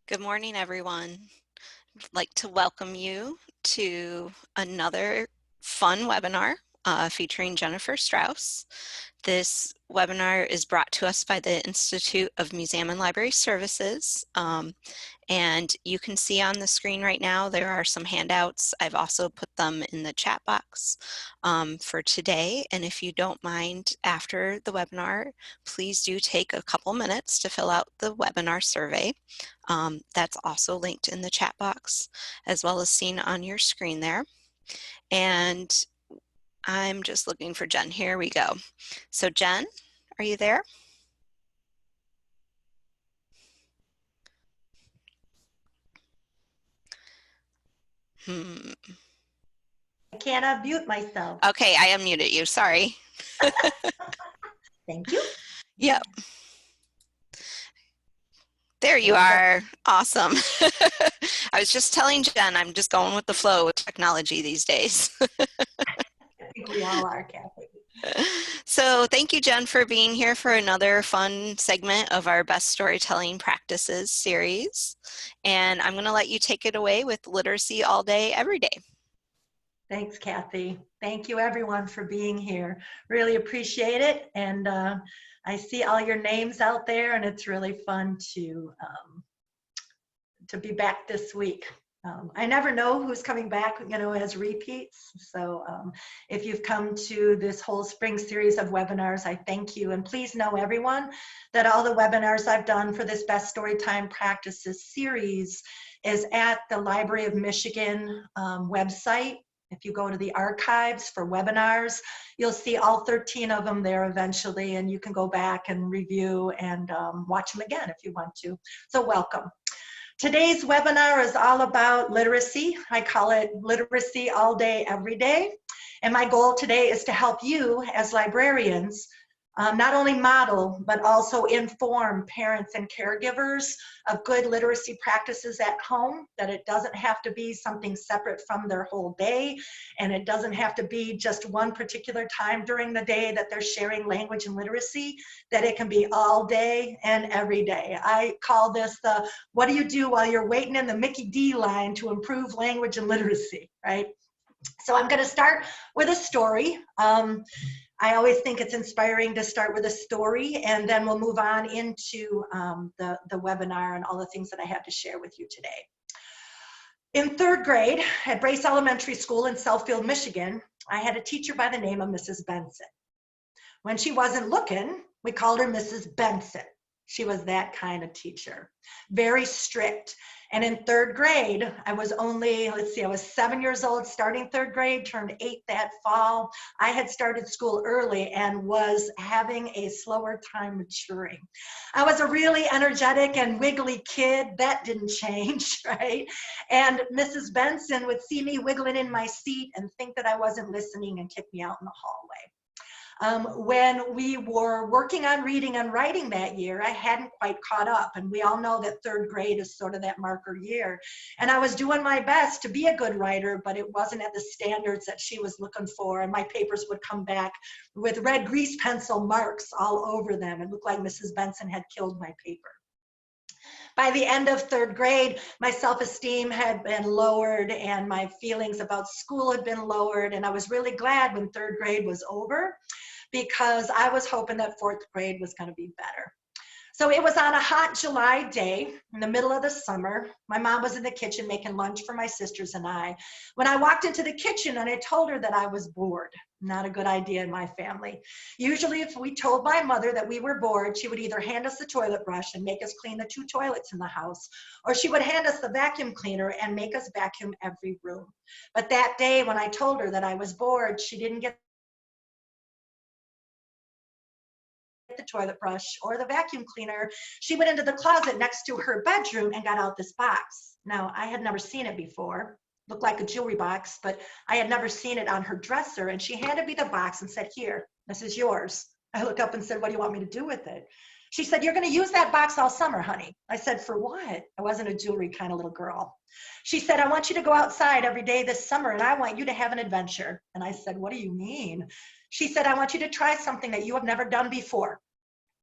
Good morning, everyone. I'd like to welcome you to another fun webinar featuring Jennifer Strauss. This webinar is brought to us by the Institute of Museum and Library Services. And you can see on the screen right now, there are some handouts. I've also put them in the chat box for today. And if you don't mind, after the webinar, please do take a couple minutes to fill out the webinar survey. That's also linked in the chat box, as well as seen on your screen there. And I'm just looking for Jen. Here we go. So Jen, are you there? I can't unmute myself. Okay, I unmuted you. Sorry. Thank you. Yep. There you are. Awesome. I was just telling Jen, I'm just going with the flow with technology these days. I think we all are, Kathy. So thank you, Jen, for being here for another fun segment of our Best Storytelling Practices series. And I'm going to let you take it away with Literacy All Day, Every Day. Thanks, Kathy. Thank you, everyone, for being here. Really appreciate it. And I see all your names out there, and it's really fun to be back this week. I never know who's coming back, as repeats. So if you've come to this whole spring series of webinars, I thank you. And please know, everyone, that all the webinars I've done for this Best Storytime Practices series is at the Library of Michigan website. If you go to the archives for webinars, you'll see all 13 of them there eventually, and you can go back and review and watch them again if you want to. So welcome. Today's webinar is all about literacy. I call it Literacy All Day, Every Day. And my goal today is to help you as librarians not only model, but also inform parents and caregivers of good literacy practices at home, that it doesn't have to be something separate from their whole day, and it doesn't have to be just one particular time during the day that they're sharing language and literacy, that it can be all day and every day. I call this the, what do you do while you're waiting in the Mickey D line to improve language and literacy, right? So I'm going to start with a story. I always think it's inspiring to start with a story, and then we'll move on into the webinar and all the things that I have to share with you today. In third grade at Brace Elementary School in Southfield, Michigan, I had a teacher by the name of Mrs. Benson. When she wasn't looking, we called her Mrs. Benson. She was that kind of teacher, very strict. And in third grade, I was only, I was 7 years old, starting third grade, turned 8 that fall. I had started school early and was having a slower time maturing. I was a really energetic and wiggly kid. That didn't change, right? And Mrs. Benson would see me wiggling in my seat and think that I wasn't listening and kick me out in the hallway. When we were working on reading and writing that year, I hadn't quite caught up, and we all know that third grade is sort of that marker year. And I was doing my best to be a good writer, but it wasn't at the standards that she was looking for, and my papers would come back with red grease pencil marks all over them. It looked like Mrs. Benson had killed my paper. By the end of third grade, my self-esteem had been lowered and my feelings about school had been lowered, and I was really glad when third grade was over, because I was hoping that fourth grade was going to be better. So it was on a hot July day in the middle of the summer. My mom was in the kitchen making lunch for my sisters and I. When I walked into the kitchen and I told her that I was bored, not a good idea in my family. Usually if we told my mother that we were bored, she would either hand us the toilet brush and make us clean the 2 toilets in the house, or she would hand us the vacuum cleaner and make us vacuum every room. But that day when I told her that I was bored, she didn't get the toilet brush or the vacuum cleaner. She went into the closet next to her bedroom and got out this box. Now, I had never seen it before. Looked like a jewelry box, but I had never seen it on her dresser. And she handed me the box and said, "Here, this is yours." I looked up and said, "What do you want me to do with it?" She said, "You're going to use that box all summer, honey." I said, "For what?" I wasn't a jewelry kind of little girl. She said, "I want you to go outside every day this summer, and I want you to have an adventure." And I said, "What do you mean?" She said, "I want you to try something that you have never done before.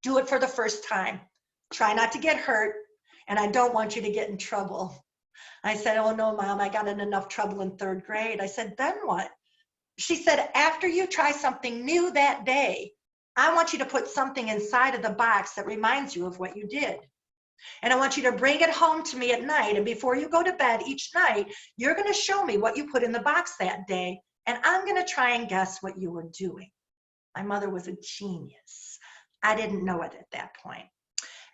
Do it for the first time. Try not to get hurt, and I don't want you to get in trouble. I said, oh no, Mom, I got in enough trouble in 3rd grade. I said, then what? She said, after you try something new that day, I want you to put something inside of the box that reminds you of what you did. And I want you to bring it home to me at night. And before you go to bed each night, you're going to show me what you put in the box that day. And I'm going to try and guess what you were doing. My mother was a genius. I didn't know it at that point.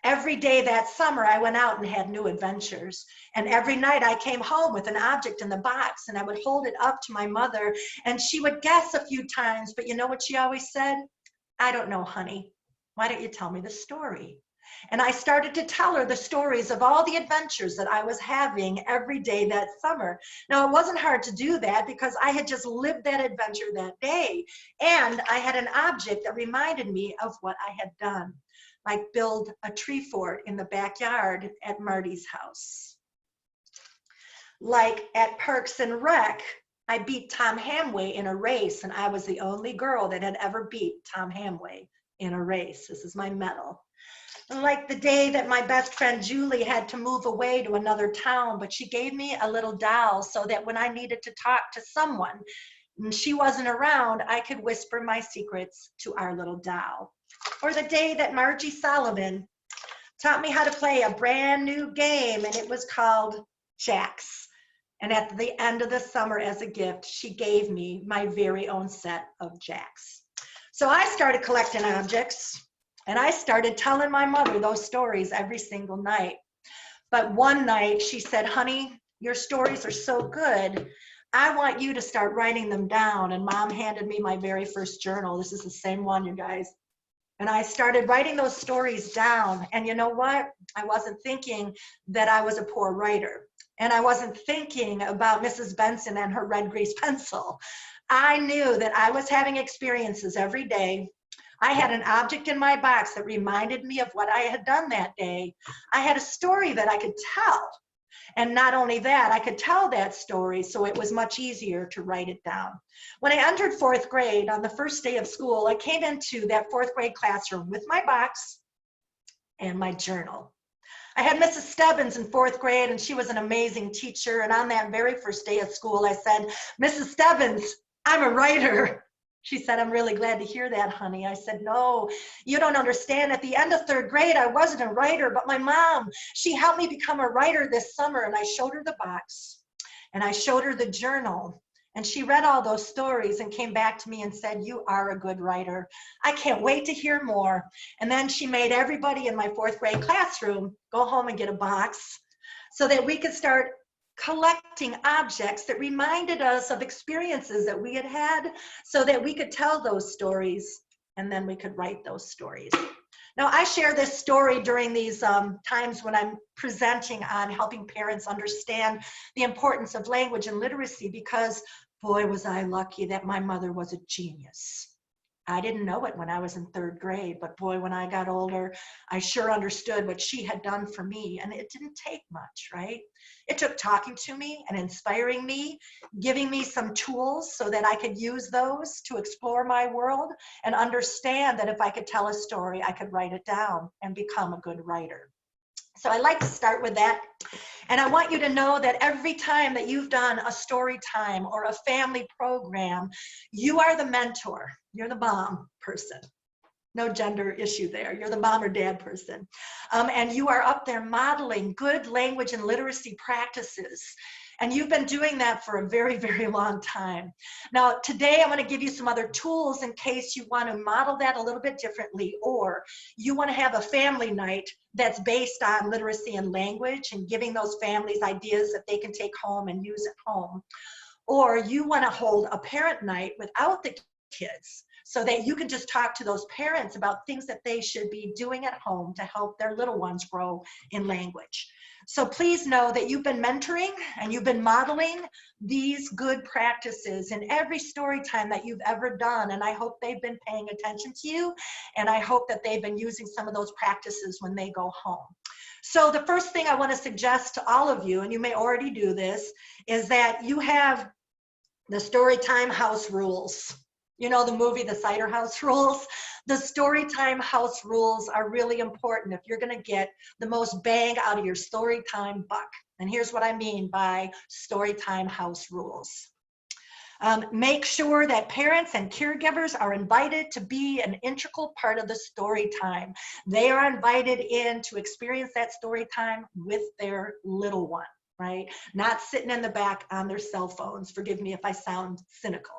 Every day that summer, I went out and had new adventures. And every night I came home with an object in the box, and I would hold it up to my mother, and she would guess a few times. But you know what she always said? I don't know, honey. Why don't you tell me the story? And I started to tell her the stories of all the adventures that I was having every day that summer. Now, it wasn't hard to do that because I had just lived that adventure that day. And I had an object that reminded me of what I had done, like build a tree fort in the backyard at Marty's house. Like at Parks and Rec, I beat Tom Hamway in a race, and I was the only girl that had ever beat Tom Hamway in a race. This is my medal. Like the day that my best friend Julie had to move away to another town, but she gave me a little doll so that when I needed to talk to someone and she wasn't around, I could whisper my secrets to our little doll. Or the day that Margie Solomon taught me how to play a brand new game, and it was called Jacks. And at the end of the summer, as a gift, she gave me my very own set of Jacks. So I started collecting objects, and I started telling my mother those stories every single night. But one night she said, honey, your stories are so good. I want you to start writing them down. And Mom handed me my very first journal. This is the same one, you guys. And I started writing those stories down. And you know what? I wasn't thinking that I was a poor writer. And I wasn't thinking about Mrs. Benson and her red grease pencil. I knew that I was having experiences every day. I had an object in my box that reminded me of what I had done that day. I had a story that I could tell. And not only that, I could tell that story, so it was much easier to write it down. When I entered 4th grade, on the first day of school, I came into that 4th grade classroom with my box and my journal. I had Mrs. Stebbins in 4th grade, and she was an amazing teacher. And on that very first day of school, I said, Mrs. Stebbins, I'm a writer. She said, I'm really glad to hear that, honey. I said, no, you don't understand. At the end of 3rd grade, I wasn't a writer, but my mom, she helped me become a writer this summer. And I showed her the box, and I showed her the journal. And she read all those stories and came back to me and said, you are a good writer. I can't wait to hear more. And then she made everybody in my 4th grade classroom go home and get a box so that we could start collecting objects that reminded us of experiences that we had had so that we could tell those stories and then we could write those stories. Now, I share this story during these times when I'm presenting on helping parents understand the importance of language and literacy because, boy, was I lucky that my mother was a genius. I didn't know it when I was in 3rd grade, but boy, when I got older, I sure understood what she had done for me, and it didn't take much, right? It took talking to me and inspiring me, giving me some tools so that I could use those to explore my world and understand that if I could tell a story, I could write it down and become a good writer. So I like to start with that. And I want you to know that every time that you've done a story time or a family program, you are the mentor. You're the mom person. No gender issue there. You're the mom or dad person. And you are up there modeling good language and literacy practices. And you've been doing that for a very, very long time. Now, today I'm going to give you some other tools in case you want to model that a little bit differently, or you want to have a family night that's based on literacy and language and giving those families ideas that they can take home and use at home. Or you want to hold a parent night without the kids so that you can just talk to those parents about things that they should be doing at home to help their little ones grow in language. So please know that you've been mentoring and you've been modeling these good practices in every story time that you've ever done. And I hope they've been paying attention to you. And I hope that they've been using some of those practices when they go home. So the first thing I want to suggest to all of you, and you may already do this, is that you have the Storytime house rules. You know, the movie, The Cider House Rules? The Storytime house rules are really important if you're going to get the most bang out of your Storytime buck. And here's what I mean by Storytime house rules. Make sure that parents and caregivers are invited to be an integral part of the story time. They are invited in to experience that story time with their little one, right? Not sitting in the back on their cell phones. Forgive me if I sound cynical.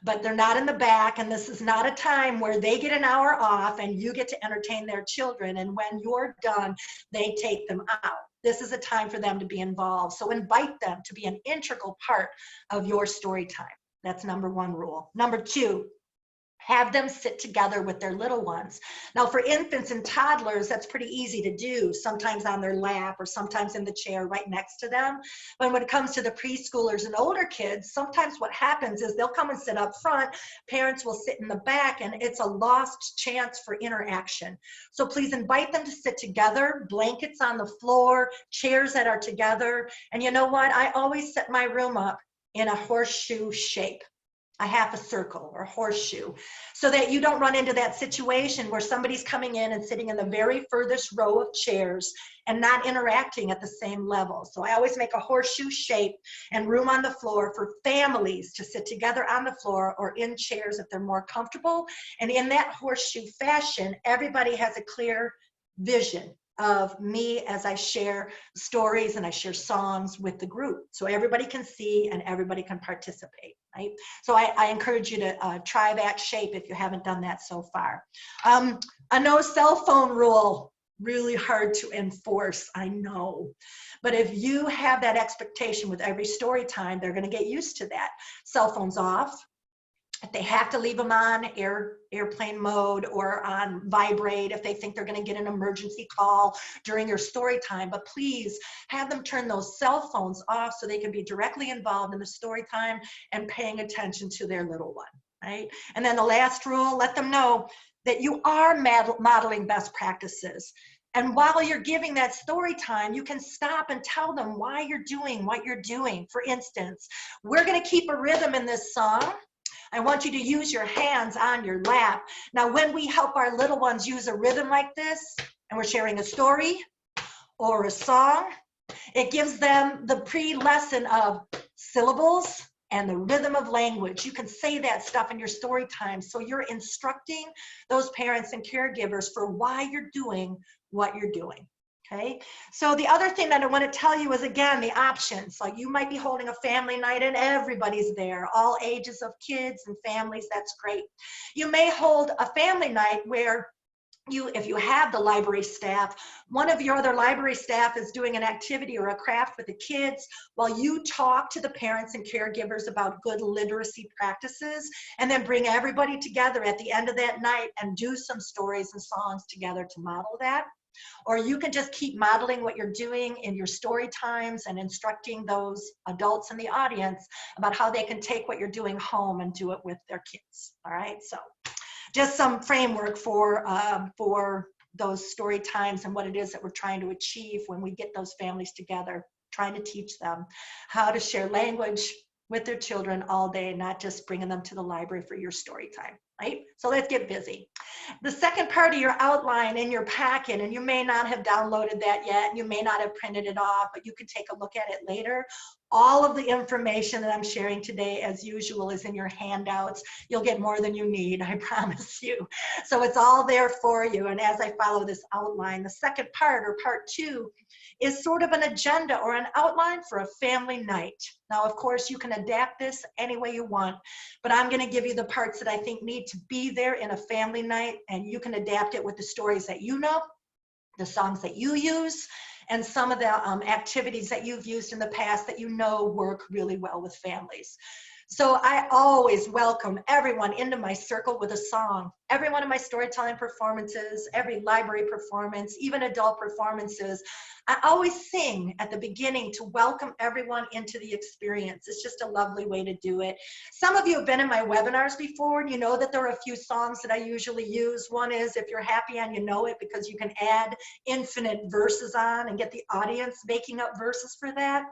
But they're not in the back, and this is not a time where they get an hour off and you get to entertain their children, and when you're done, they take them out. This is a time for them to be involved. So invite them to be an integral part of your story time. That's number one rule. Number two, have them sit together with their little ones. Now, for infants and toddlers, that's pretty easy to do, sometimes on their lap or sometimes in the chair right next to them. But when it comes to the preschoolers and older kids, sometimes what happens is they'll come and sit up front, parents will sit in the back, and it's a lost chance for interaction. So please invite them to sit together, blankets on the floor, chairs that are together. And you know what? I always set my room up in a horseshoe shape, a half a circle or horseshoe, so that you don't run into that situation where somebody's coming in and sitting in the very furthest row of chairs and not interacting at the same level. So I always make a horseshoe shape and room on the floor for families to sit together on the floor or in chairs if they're more comfortable. And in that horseshoe fashion, everybody has a clear vision of me as I share stories and I share songs with the group. So everybody can see and everybody can participate, right? So I encourage you to try that shape if you haven't done that so far. A no cell phone rule, really hard to enforce, I know. But if you have that expectation with every story time, they're gonna get used to that. Cell phones off. If they have to leave them on airplane mode or on vibrate, if they think they're going to get an emergency call during your story time, but please have them turn those cell phones off so they can be directly involved in the story time and paying attention to their little one, right? And then the last rule, let them know that you are modeling best practices. And while you're giving that story time, you can stop and tell them why you're doing what you're doing. For instance, we're going to keep a rhythm in this song. I want you to use your hands on your lap. Now, when we help our little ones use a rhythm like this, and we're sharing a story or a song, it gives them the pre-lesson of syllables and the rhythm of language. You can say that stuff in your story time. So you're instructing those parents and caregivers for why you're doing what you're doing. Okay, so the other thing that I want to tell you is, again, the options. Like, you might be holding a family night and everybody's there, all ages of kids and families. That's great. You may hold a family night where if you have the library staff, one of your other library staff is doing an activity or a craft with the kids while you talk to the parents and caregivers about good literacy practices, and then bring everybody together at the end of that night and do some stories and songs together to model that. Or you can just keep modeling what you're doing in your story times and instructing those adults in the audience about how they can take what you're doing home and do it with their kids. All right, so just some framework for those story times and what it is that we're trying to achieve when we get those families together, trying to teach them how to share language with their children all day, not just bringing them to the library for your story time, right? So let's get busy. The second part of your outline in your packet, and you may not have downloaded that yet, you may not have printed it off, but you can take a look at it later. All of the information that I'm sharing today, as usual, is in your handouts. You'll get more than you need, I promise you. So it's all there for you. And as I follow this outline, the second part, or part two, is sort of an agenda or an outline for a family night. Now, of course, you can adapt this any way you want, but I'm going to give you the parts that I think need to be there in a family night, and you can adapt it with the stories that you know, the songs that you use, and some of the activities that you've used in the past that you know work really well with families. So I always welcome everyone into my circle with a song. Every one of my storytelling performances, every library performance, even adult performances, I always sing at the beginning to welcome everyone into the experience. It's just a lovely way to do it. Some of you have been in my webinars before, and you know that there are a few songs that I usually use. One is If You're Happy and You Know It, because you can add infinite verses on and get the audience making up verses for that.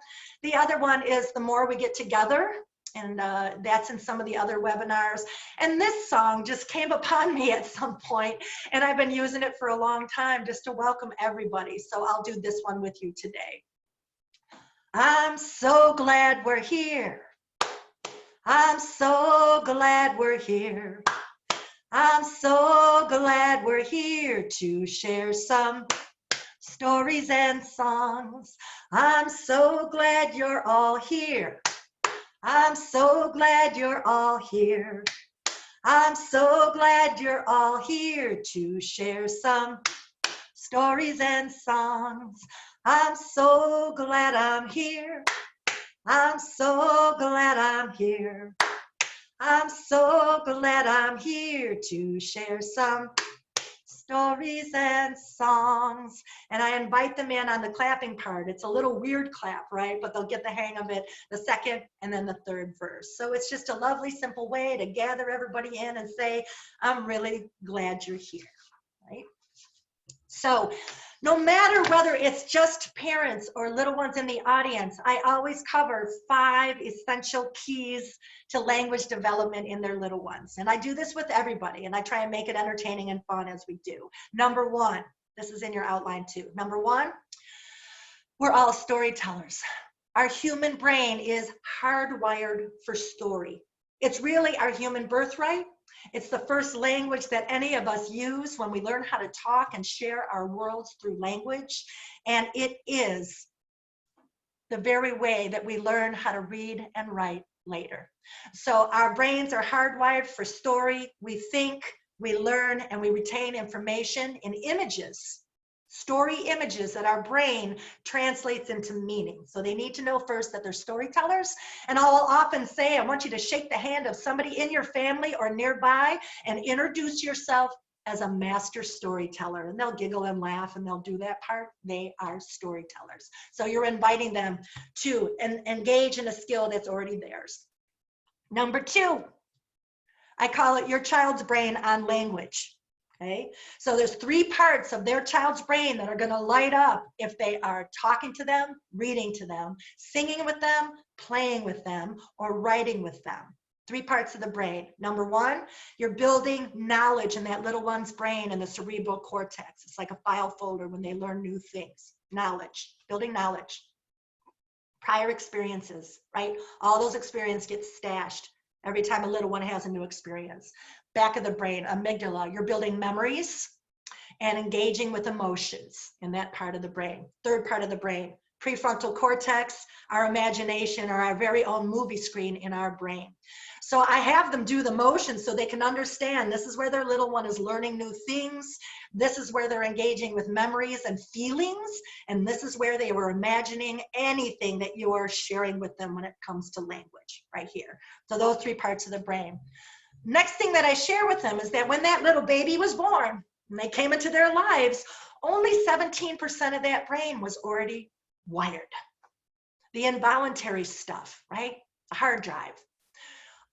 The other one is The More We Get Together. And that's in some of the other webinars. And this song just came upon me at some point, and I've been using it for a long time just to welcome everybody. So I'll do this one with you today. I'm so glad we're here. I'm so glad we're here. I'm so glad we're here to share some stories and songs. I'm so glad you're all here. I'm so glad you're all here. I'm so glad you're all here to share some stories and songs. I'm so glad I'm here. I'm so glad I'm here. I'm so glad I'm here to share some stories and songs. And I invite them in on the clapping part. It's a little weird clap, right? But they'll get the hang of it, the second and then the third verse. So it's just a lovely, simple way to gather everybody in and say, I'm really glad you're here, right? So no matter whether it's just parents or little ones in the audience, I always cover 5 essential keys to language development in their little ones. And I do this with everybody, and I try and make it entertaining and fun as we do. Number 1, this is in your outline too. Number 1, we're all storytellers. Our human brain is hardwired for story. It's really our human birthright. It's the first language that any of us use when we learn how to talk and share our worlds through language. And it is the very way that we learn how to read and write later. So our brains are hardwired for story. We think, we learn, and we retain information in images. Story images that our brain translates into meaning. So they need to know first that they're storytellers. And I'll often say, I want you to shake the hand of somebody in your family or nearby and introduce yourself as a master storyteller. And they'll giggle and laugh and they'll do that part. They are storytellers. So you're inviting them to engage in a skill that's already theirs. Number 2, I call it your child's brain on language. Okay, so there's 3 parts of their child's brain that are going to light up if they are talking to them, reading to them, singing with them, playing with them, or writing with them. 3 parts of the brain. Number 1, you're building knowledge in that little one's brain in the cerebral cortex. It's like a file folder when they learn new things. Knowledge, building knowledge. Prior experiences, right? All those experiences get stashed every time a little one has a new experience. Back of the brain, amygdala, you're building memories and engaging with emotions in that part of the brain. 3rd part of the brain, prefrontal cortex, our imagination, or our very own movie screen in our brain. So I have them do the motions so they can understand this is where their little one is learning new things. This is where they're engaging with memories and feelings. And this is where they were imagining anything that you are sharing with them when it comes to language, right here. So those 3 parts of the brain. Next thing that I share with them is that when that little baby was born and they came into their lives, only 17% of that brain was already wired. The involuntary stuff, right? The hard drive.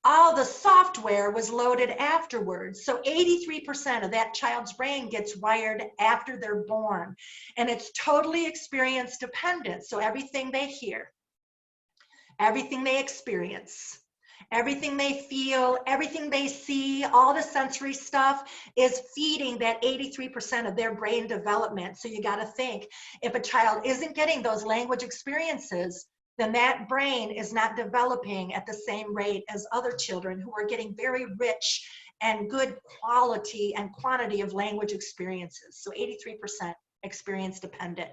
All the software was loaded afterwards. So 83% of that child's brain gets wired after they're born. And it's totally experience dependent. So everything they hear, everything they experience, everything they feel, everything they see, all the sensory stuff is feeding that 83% of their brain development. So you got to think, if a child isn't getting those language experiences, then that brain is not developing at the same rate as other children who are getting very rich and good quality and quantity of language experiences. So 83% experience dependent.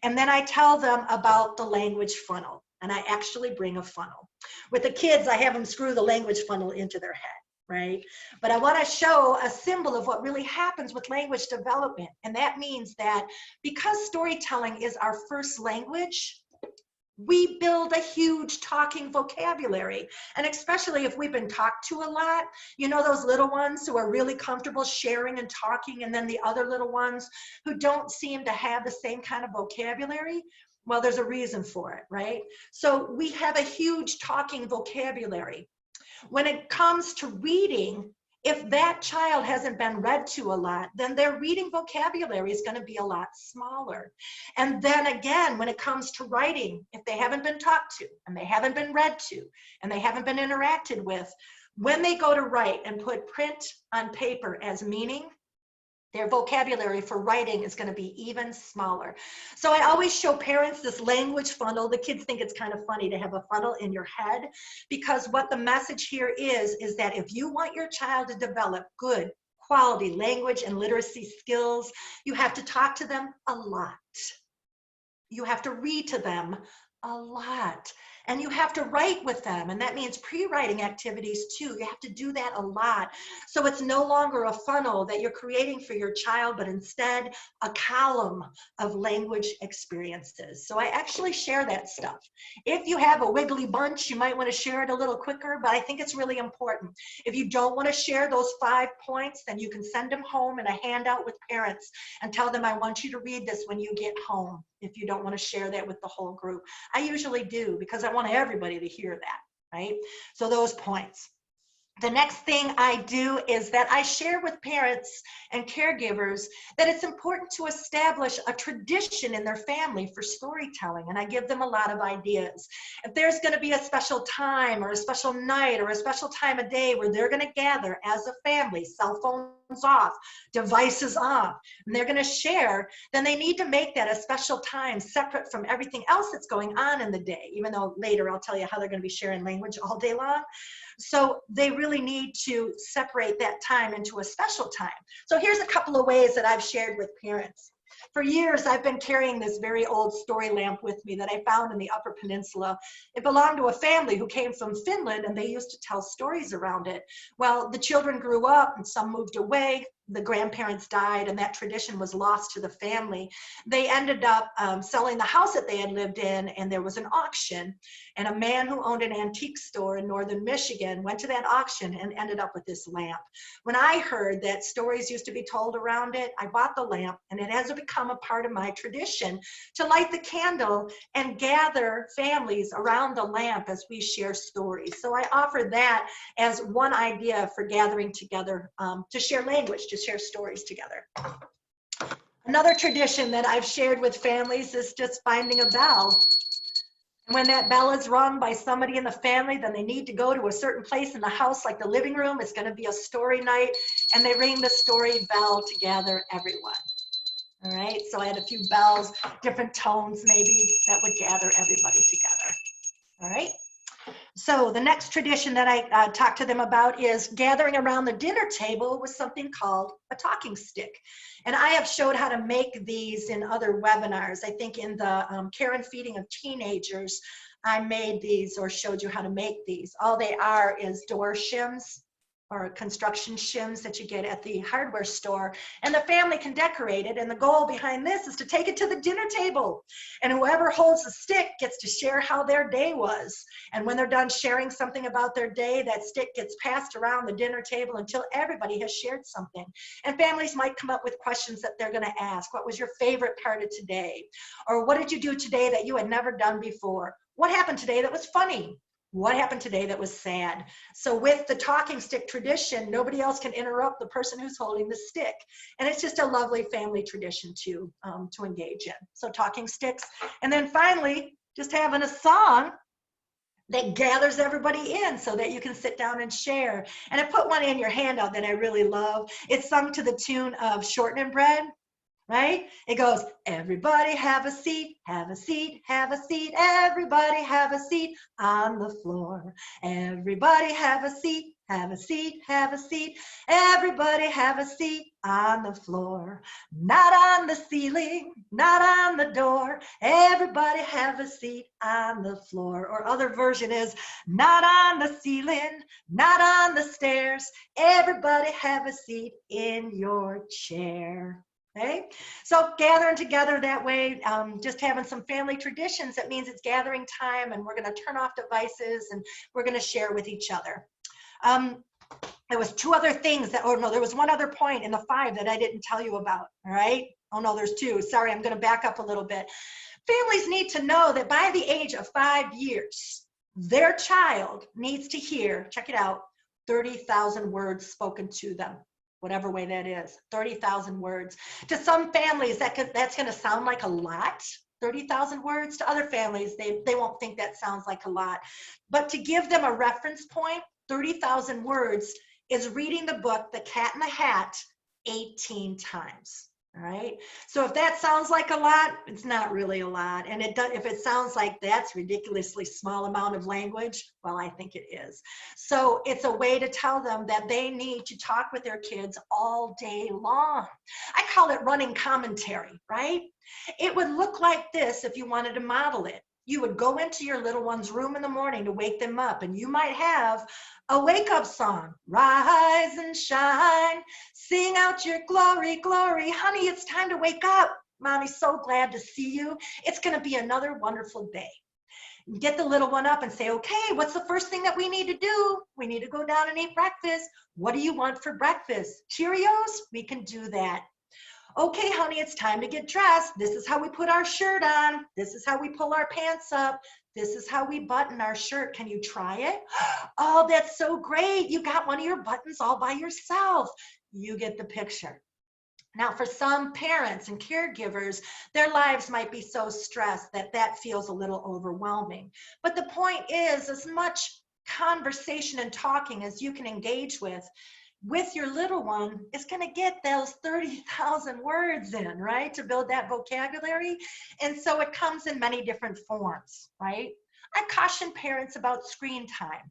And then I tell them about the language funnel. And I actually bring a funnel. With the kids, I have them screw the language funnel into their head, right? But I want to show a symbol of what really happens with language development. And that means that because storytelling is our first language, we build a huge talking vocabulary. And especially if we've been talked to a lot, you know, those little ones who are really comfortable sharing and talking, and then the other little ones who don't seem to have the same kind of vocabulary. Well, there's a reason for it, right? So we have a huge talking vocabulary. When it comes to reading, If that child hasn't been read to a lot, then their reading vocabulary is going to be a lot smaller. And then again, when it comes to writing, if they haven't been talked to and they haven't been read to and they haven't been interacted with, when they go to write and put print on paper as meaning, their vocabulary for writing is going to be even smaller. So I always show parents this language funnel. The kids think it's kind of funny to have a funnel in your head, because what the message here is that if you want your child to develop good quality language and literacy skills, you have to talk to them a lot. You have to read to them a lot. And you have to write with them. And that means pre-writing activities too. You have to do that a lot. So it's no longer a funnel that you're creating for your child, but instead a column of language experiences. So I actually share that stuff. If you have a wiggly bunch, you might want to share it a little quicker, but I think it's really important. If you don't want to share those 5 points, then you can send them home in a handout with parents and tell them, I want you to read this when you get home, if you don't want to share that with the whole group. I usually do, because I want everybody to hear that, right? So those points. The next thing I do is that I share with parents and caregivers that it's important to establish a tradition in their family for storytelling, and I give them a lot of ideas. If there's going to be a special time or a special night or a special time of day where they're going to gather as a family, cell phones off, devices off, and they're going to share, then they need to make that a special time separate from everything else that's going on in the day, even though later I'll tell you how they're going to be sharing language all day long. So they really need to separate that time into a special time. So here's a couple of ways that I've shared with parents. For years, I've been carrying this very old story lamp with me that I found in the Upper Peninsula. It belonged to a family who came from Finland, and they used to tell stories around it. Well, the children grew up and some moved away. The grandparents died, and that tradition was lost to the family. They ended up selling the house that they had lived in, and there was an auction. And a man who owned an antique store in northern Michigan went to that auction and ended up with this lamp. When I heard that stories used to be told around it, I bought the lamp, and it has become a part of my tradition to light the candle and gather families around the lamp as we share stories. So I offer that as one idea for gathering together to share language, to share stories together. Another tradition that I've shared with families is just finding a bell. When that bell is rung by somebody in the family, then they need to go to a certain place in the house, like the living room. It's going to be a story night, and they ring the story bell to gather everyone. All right, so I had a few bells, different tones maybe, that would gather everybody together. All right. So the next tradition that I talk to them about is gathering around the dinner table with something called a talking stick. And I have showed how to make these in other webinars. I think in the Care and Feeding of Teenagers, I made these or showed you how to make these. All they are is door shims or construction shims that you get at the hardware store, and the family can decorate it, and the goal behind this is to take it to the dinner table, and whoever holds the stick gets to share how their day was, and when they're done sharing something about their day, that stick gets passed around the dinner table until everybody has shared something. And families might come up with questions that they're going to ask. What was your favorite part of today? Or what did you do today that you had never done before? What happened today that was funny? What happened today that was sad? So with the talking stick tradition, nobody else can interrupt the person who's holding the stick. And it's just a lovely family tradition to engage in. So talking sticks. And then finally, just having a song that gathers everybody in so that you can sit down and share. And I put one in your handout that I really love. It's sung to the tune of Shortening Bread. Right? It goes, everybody have a seat, have a seat, have a seat, everybody have a seat on the floor. Everybody have a seat, have a seat, have a seat, everybody have a seat on the floor. Not on the ceiling, not on the door, everybody have a seat on the floor. Or other version is, not on the ceiling, not on the stairs, everybody have a seat in your chair. Okay, so gathering together that way, just having some family traditions, that means it's gathering time, and we're going to turn off devices and we're going to share with each other. There was two other things that, oh no, there was one other point in the 5 that I didn't tell you about. All right. Oh no, there's 2. Sorry, I'm going to back up a little bit. Families need to know that by the age of 5 years, their child needs to hear, check it out, 30,000 words spoken to them, whatever way that is, 30,000 words. To some families, that's going to sound like a lot, 30,000 words. To other families, they won't think that sounds like a lot. But to give them a reference point, 30,000 words is reading the book, The Cat in the Hat, 18 times. All right. So if that sounds like a lot, it's not really a lot. And if it sounds like that's ridiculously small amount of language, well, I think it is. So it's a way to tell them that they need to talk with their kids all day long. I call it running commentary, right? It would look like this if you wanted to model it. You would go into your little one's room in the morning to wake them up, and you might have a wake-up song. Rise and shine, sing out your glory, glory. Honey, it's time to wake up. Mommy's so glad to see you. It's going to be another wonderful day. Get the little one up and say, okay, what's the first thing that we need to do? We need to go down and eat breakfast. What do you want for breakfast? Cheerios? We can do that. Okay, honey, it's time to get dressed. This is how we put our shirt on. This is how we pull our pants up. This is how we button our shirt. Can you try it? Oh, that's so great. You got one of your buttons all by yourself. You get the picture. Now, for some parents and caregivers, their lives might be so stressed that that feels a little overwhelming. But the point is, as much conversation and talking as you can engage with your little one is going to get those 30,000 words in, right, to build that vocabulary. And so it comes in many different forms, right? I caution parents about screen time.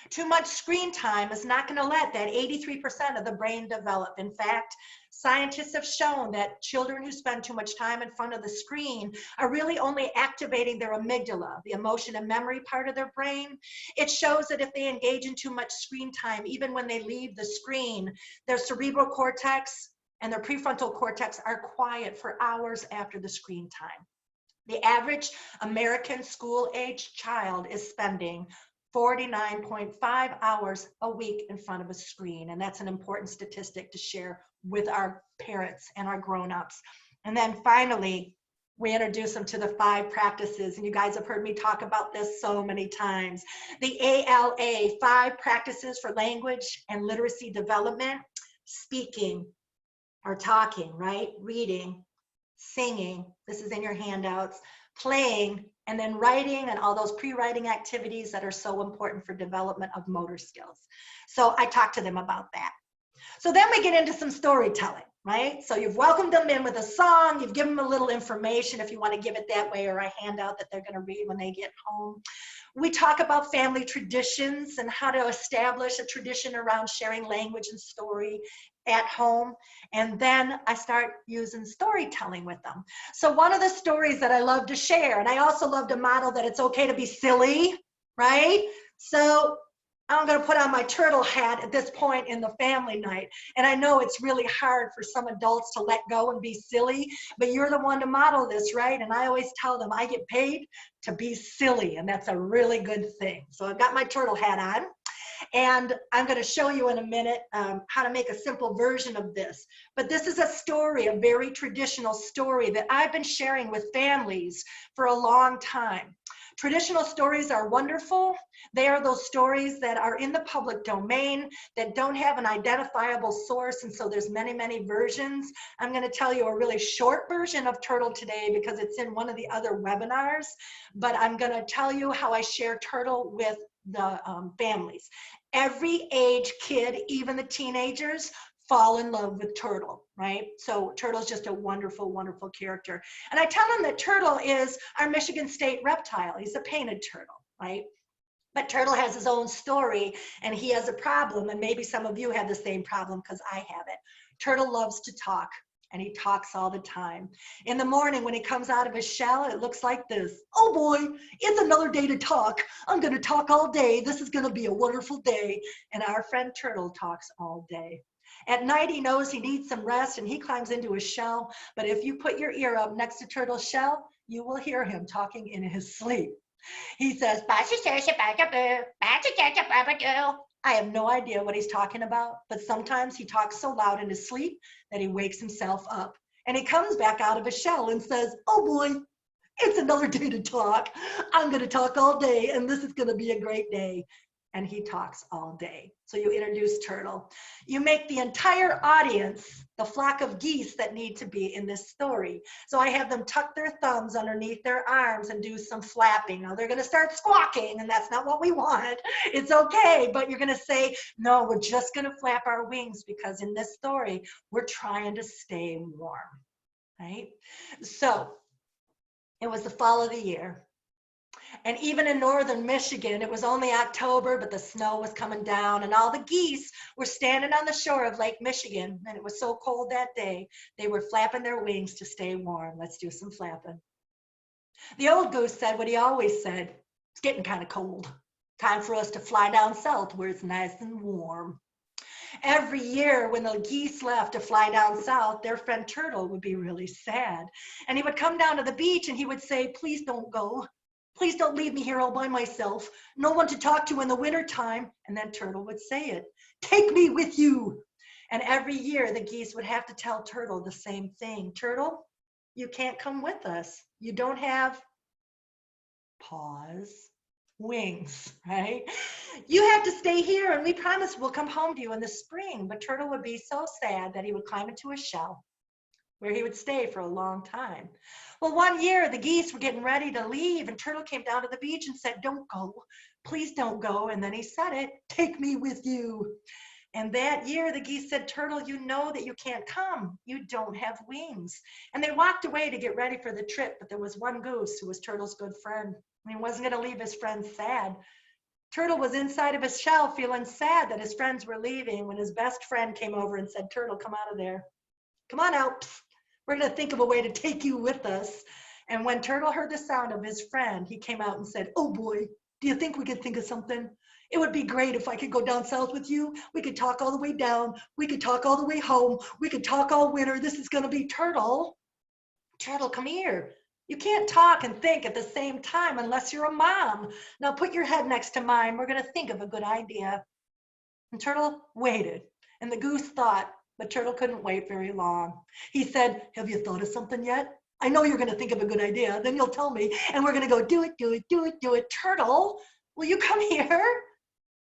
Too much screen time is not going to let that 83% of the brain develop. In fact, scientists have shown that children who spend too much time in front of the screen are really only activating their amygdala, the emotion and memory part of their brain. It shows that if they engage in too much screen time, even when they leave the screen, their cerebral cortex and their prefrontal cortex are quiet for hours after the screen time. The average American school-age child is spending 49.5 hours a week in front of a screen. And that's an important statistic to share with our parents and our grown-ups. And then finally, we introduce them to the 5 practices. And you guys have heard me talk about this so many times. The ALA, 5 practices for language and literacy development: speaking or talking, right? Reading, singing, this is in your handouts, playing, and then writing and all those pre-writing activities that are so important for development of motor skills. So I talk to them about that. So then we get into some storytelling, right? So you've welcomed them in with a song, you've given them a little information if you want to give it that way, or a handout that they're going to read when they get home. We talk about family traditions and how to establish a tradition around sharing language and story at home. And then I start using storytelling with them. So one of the stories that I love to share, and I also love to model that it's okay to be silly, right? So I'm going to put on my turtle hat at this point in the family night. And I know it's really hard for some adults to let go and be silly, but you're the one to model this, right? And I always tell them I get paid to be silly, and that's a really good thing. So I've got my turtle hat on. And I'm going to show you in a minute how to make a simple version of this. But this is a story, a very traditional story that I've been sharing with families for a long time. Traditional stories are wonderful. They are those stories that are in the public domain that don't have an identifiable source, and so there's many, many versions. I'm going to tell you a really short version of Turtle today because it's in one of the other webinars, but I'm going to tell you how I share Turtle with the families. Every age kid, even the teenagers, fall in love with Turtle, right? So Turtle's just a wonderful, wonderful character. And I tell them that Turtle is our Michigan State reptile. He's a painted turtle, right? But Turtle has his own story, and he has a problem, and maybe some of you have the same problem because I have it. Turtle loves to talk, and he talks all the time. In the morning when he comes out of his shell, it looks like this. Oh boy, it's another day to talk. I'm going to talk all day. This is going to be a wonderful day. And our friend Turtle talks all day. At night, he knows he needs some rest, and he climbs into his shell. But if you put your ear up next to Turtle's shell, you will hear him talking in his sleep. He says, I have no idea what he's talking about, but sometimes he talks so loud in his sleep that he wakes himself up. And he comes back out of his shell and says, oh boy, it's another day to talk. I'm going to talk all day, and this is going to be a great day. and he talks all day. So you introduce Turtle. You make the entire audience the flock of geese that need to be in this story. So I have them tuck their thumbs underneath their arms and do some flapping. Now they're going to start squawking, and that's not what we want. It's okay, but you're going to say, no, we're just going to flap our wings because in this story, we're trying to stay warm, right? So it was the fall of the year. And even in northern Michigan, it was only October, but the snow was coming down, and all the geese were standing on the shore of Lake Michigan, and it was so cold that day, they were flapping their wings to stay warm. Let's do some flapping. The old goose said what he always said, it's getting kind of cold. Time for us to fly down south where it's nice and warm. Every year when the geese left to fly down south, their friend Turtle would be really sad. And he would come down to the beach and he would say, please don't go. Please don't leave me here all by myself. No one to talk to in the wintertime. And then Turtle would say it, take me with you. And every year the geese would have to tell Turtle the same thing. Turtle, you can't come with us. You don't have, pause, wings, right? You have to stay here and we promise we'll come home to you in the spring. But Turtle would be so sad that he would climb into a shell where he would stay for a long time. Well, one year the geese were getting ready to leave and Turtle came down to the beach and said, don't go, please don't go. And then he said it, take me with you. And that year the geese said, Turtle, you know that you can't come. You don't have wings. And they walked away to get ready for the trip, but there was one goose who was Turtle's good friend. And he wasn't going to leave his friends sad. Turtle was inside of his shell feeling sad that his friends were leaving when his best friend came over and said, Turtle, come out of there. Come on out. We're going to think of a way to take you with us. And when Turtle heard the sound of his friend, he came out and said, oh boy, do you think we could think of something? It would be great if I could go down south with you. We could talk all the way down. We could talk all the way home. We could talk all winter. This is going to be Turtle. Turtle, come here. You can't talk and think at the same time unless you're a mom. Now put your head next to mine. We're going to think of a good idea. And Turtle waited. And the goose thought, but Turtle couldn't wait very long. He said, have you thought of something yet? I know you're going to think of a good idea. Then you'll tell me, and we're going to go do it, do it, do it, do it. Turtle, will you come here?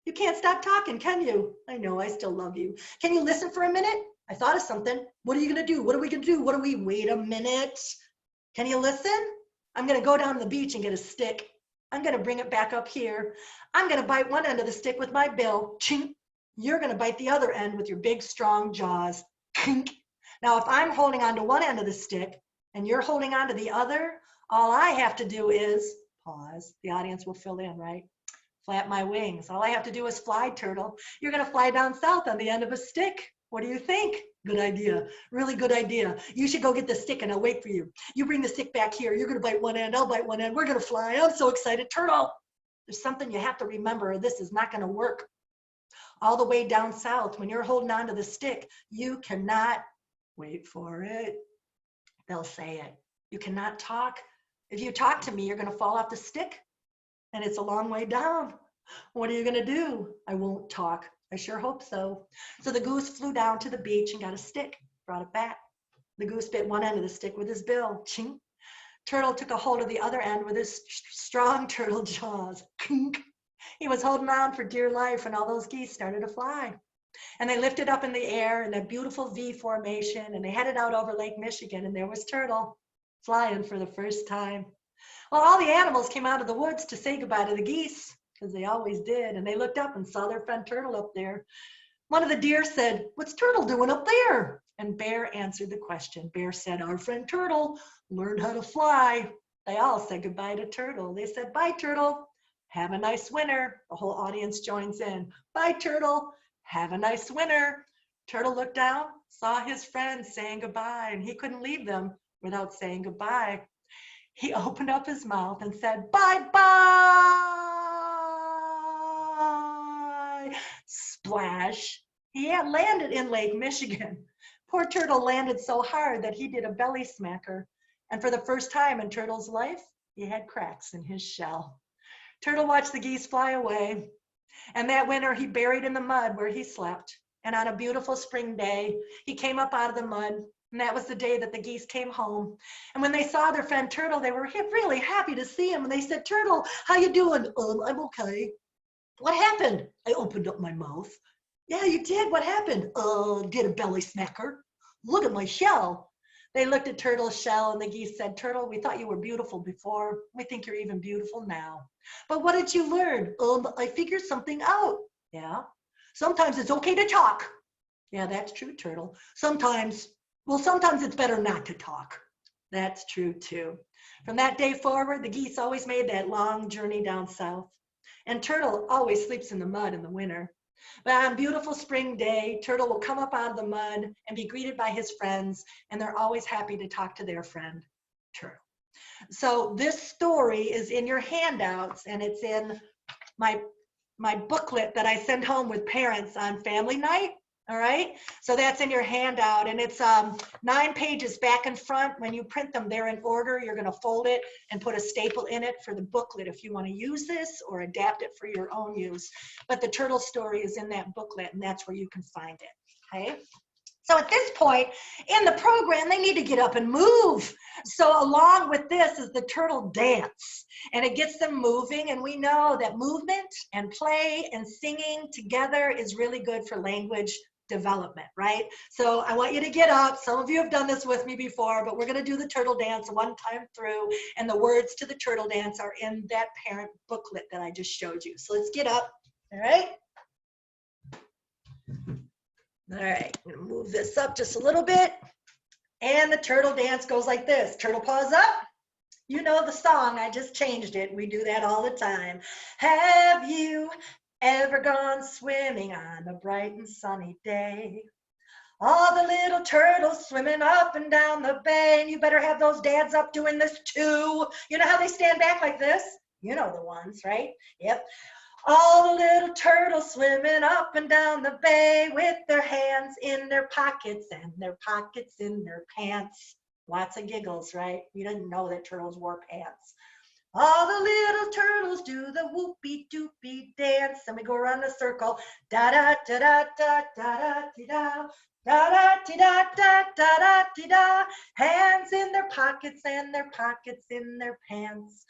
You can't stop talking, can you? I know, I still love you. Can you listen for a minute? I thought of something. What are you going to do? What are we going to do? What are we? Wait a minute. Can you listen? I'm going to go down to the beach and get a stick. I'm going to bring it back up here. I'm going to bite one end of the stick with my bill. Chink. You're going to bite the other end with your big, strong jaws. Kink. Now, if I'm holding on to one end of the stick and you're holding on to the other, all I have to do is, pause, the audience will fill in, right? Flap my wings. All I have to do is fly, Turtle. You're going to fly down south on the end of a stick. What do you think? Good idea. Really good idea. You should go get the stick and I'll wait for you. You bring the stick back here. You're going to bite one end. I'll bite one end. We're going to fly. I'm so excited. Turtle, there's something you have to remember or this is not going to work. All the way down south, when you're holding on to the stick, you cannot, wait for it, they'll say it. You cannot talk. If you talk to me, you're going to fall off the stick and it's a long way down. What are you going to do? I won't talk. I sure hope so. So the goose flew down to the beach and got a stick, brought it back. The goose bit one end of the stick with his bill. Ching. Turtle took a hold of the other end with his strong turtle jaws. Kink. He was holding on for dear life and all those geese started to fly. And they lifted up in the air in that beautiful V formation and they headed out over Lake Michigan and there was Turtle flying for the first time. Well, all the animals came out of the woods to say goodbye to the geese because they always did. And they looked up and saw their friend Turtle up there. One of the deer said, what's Turtle doing up there? And Bear answered the question. Bear said, our friend Turtle learned how to fly. They all said goodbye to Turtle. They said, bye, Turtle. Have a nice winter. The whole audience joins in. Bye, Turtle. Have a nice winter. Turtle looked down, saw his friends saying goodbye, and he couldn't leave them without saying goodbye. He opened up his mouth and said, bye-bye. Splash. He had landed in Lake Michigan. Poor Turtle landed so hard that he did a belly smacker. And for the first time in Turtle's life, he had cracks in his shell. Turtle watched the geese fly away, and that winter he buried in the mud where he slept. And on a beautiful spring day, he came up out of the mud, and that was the day that the geese came home. And when they saw their friend Turtle, they were really happy to see him. And they said, Turtle, how you doing? I'm okay. What happened? I opened up my mouth. Yeah, you did. What happened? Did a belly smacker. Look at my shell. They looked at Turtle's shell, and the geese said, Turtle, we thought you were beautiful before. We think you're even beautiful now. But what did you learn? I figured something out. Yeah. Sometimes it's okay to talk. Yeah, that's true, Turtle. Sometimes it's better not to talk. That's true, too. From that day forward, the geese always made that long journey down south. And Turtle always sleeps in the mud in the winter. But on a beautiful spring day, Turtle will come up out of the mud and be greeted by his friends, and they're always happy to talk to their friend, Turtle. So this story is in your handouts, and it's in my booklet that I send home with parents on family night. All right, so that's in your handout, and it's 9 pages back and front. When you print them, they're in order. You're going to fold it and put a staple in it for the booklet if you want to use this or adapt it for your own use. But the turtle story is in that booklet, and that's where you can find it. Okay. So at this point in the program, they need to get up and move. So along with this is the turtle dance, and it gets them moving. And we know that movement and play and singing together is really good for language development, right? So I want you to get up. Some of you have done this with me before, but we're going to do the turtle dance one time through, and the words to the turtle dance are in that parent booklet that I just showed you. So let's get up. All right. All right, I'm gonna move this up just a little bit. And the turtle dance goes like this. Turtle paws up. You know the song, I just changed it. We do that all the time. Have you ever gone swimming on a bright and sunny day? All the little turtles swimming up and down the bay. And you better have those dads up doing this too. You know how they stand back like this? You know the ones, right? Yep. All the little turtles swimming up and down the bay with their hands in their pockets and their pockets in their pants. Lots of giggles, right? You didn't know that turtles wore pants. All the little turtles do the whoopie doopie dance, and we go around the circle. Da da da da da da da da. Da da da da da da da da. Hands in their pockets and their pockets in their pants.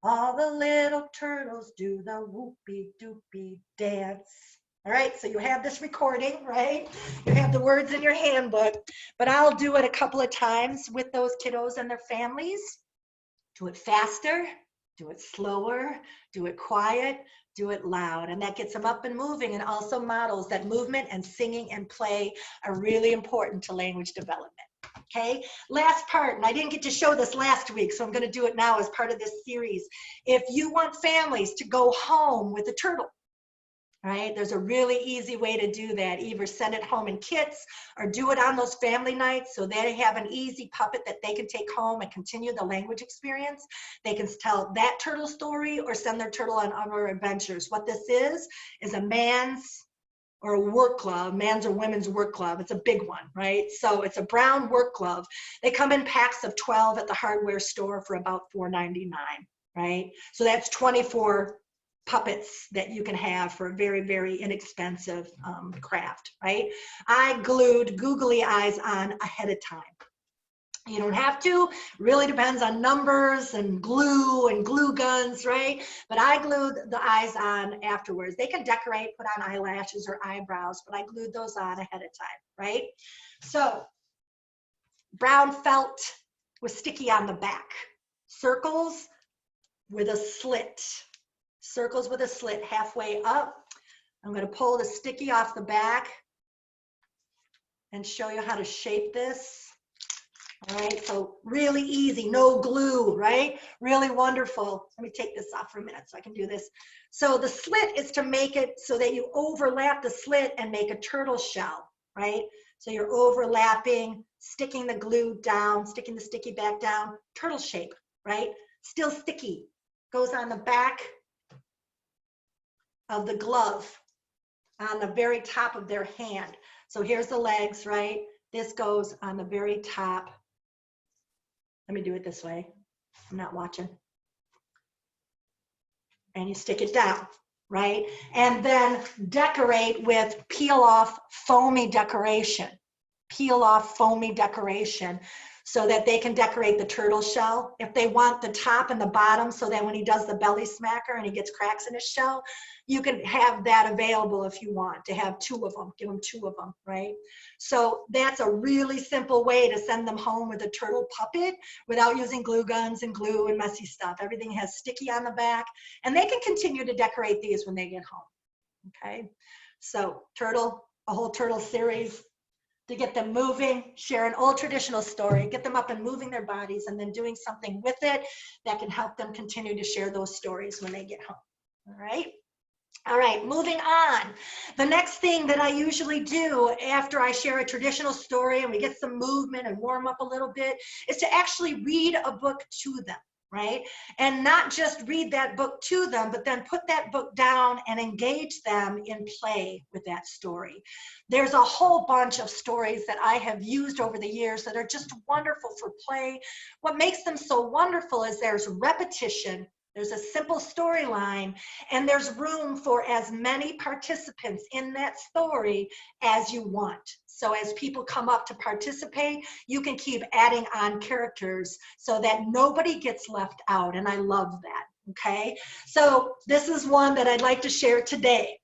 All the little turtles do the whoopie doopie dance. All right, so you have this recording, right? You have the words in your handbook, but I'll do it a couple of times with those kiddos and their families. Do it faster, do it slower, do it quiet, do it loud, and that gets them up and moving, and also models that movement and singing and play are really important to language development. Okay, last part, and I didn't get to show this last week, so I'm going to do it now as part of this series. If you want families to go home with a turtle, right, there's a really easy way to do that. Either send it home in kits or do it on those family nights so they have an easy puppet that they can take home and continue the language experience. They can tell that turtle story or send their turtle on other adventures. What this is a man's or a work glove, man's or women's work glove. It's a big one, right? So it's a brown work glove. They come in packs of 12 at the hardware store for about $4.99, right? So that's 24 puppets that you can have for a very, very inexpensive craft, right? I glued googly eyes on ahead of time. You don't have to, really depends on numbers and glue guns, right? But I glued the eyes on afterwards. They can decorate, put on eyelashes or eyebrows, but I glued those on ahead of time, right? So brown felt was sticky on the back. Circles with a slit. Circles with a slit halfway up. I'm going to pull the sticky off the back and show you how to shape this. All right, so really easy, no glue, right? Really wonderful. Let me take this off for a minute so I can do this. So the slit is to make it so that you overlap the slit and make a turtle shell, right? So you're overlapping, sticking the glue down, sticking the sticky back down, turtle shape, right? Still sticky. Goes on the back of the glove, on the very top of their hand. So here's the legs, right? This goes on the very top. Let me do it this way. I'm not watching. And you stick it down, right? And then decorate with peel off foamy decoration. Peel off foamy decoration. so that they can decorate the turtle shell. If they want the top and the bottom so that when he does the belly smacker and he gets cracks in his shell, you can have that available if you want to have two of them, give them two of them, right? So that's a really simple way to send them home with a turtle puppet without using glue guns and glue and messy stuff. Everything has sticky on the back, and they can continue to decorate these when they get home, okay? So turtle, a whole turtle series to get them moving, share an old traditional story, get them up and moving their bodies, and then doing something with it that can help them continue to share those stories when they get home, all right? All right, moving on. The next thing that I usually do after I share a traditional story and we get some movement and warm up a little bit is to actually read a book to them, right? And not just read that book to them, but then put that book down and engage them in play with that story. There's a whole bunch of stories that I have used over the years that are just wonderful for play. What makes them so wonderful is there's repetition. There's a simple storyline, and there's room for as many participants in that story as you want. So as people come up to participate, you can keep adding on characters so that nobody gets left out, and I love that, okay? So this is one that I'd like to share today.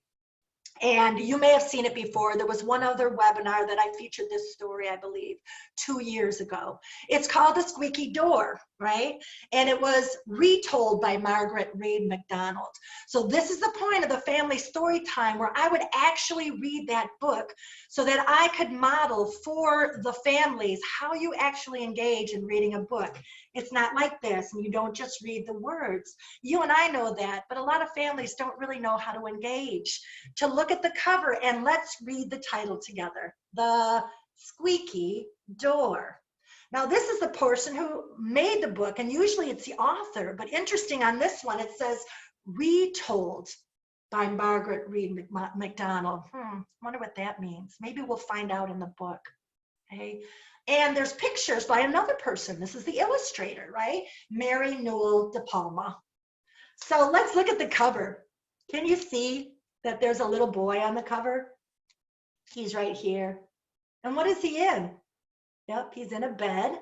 And you may have seen it before. There was one other webinar that I featured this story, I believe, 2 years ago. It's called The Squeaky Door, right? And it was retold by Margaret Reed MacDonald. So this is the point of the family story time where I would actually read that book so that I could model for the families how you actually engage in reading a book. It's not like this, and you don't just read the words. You and I know that, but a lot of families don't really know how to engage. To look at the cover, and let's read the title together. The Squeaky Door. Now, this is the person who made the book, and usually it's the author, but interesting on this one, it says retold by Margaret Reed MacDonald. Wonder what that means. Maybe we'll find out in the book, okay? And there's pictures by another person. This is the illustrator, right? Mary Newell de Palma. So let's look at the cover. Can you see that there's a little boy on the cover? He's right here. And what is he in? Yep, he's in a bed.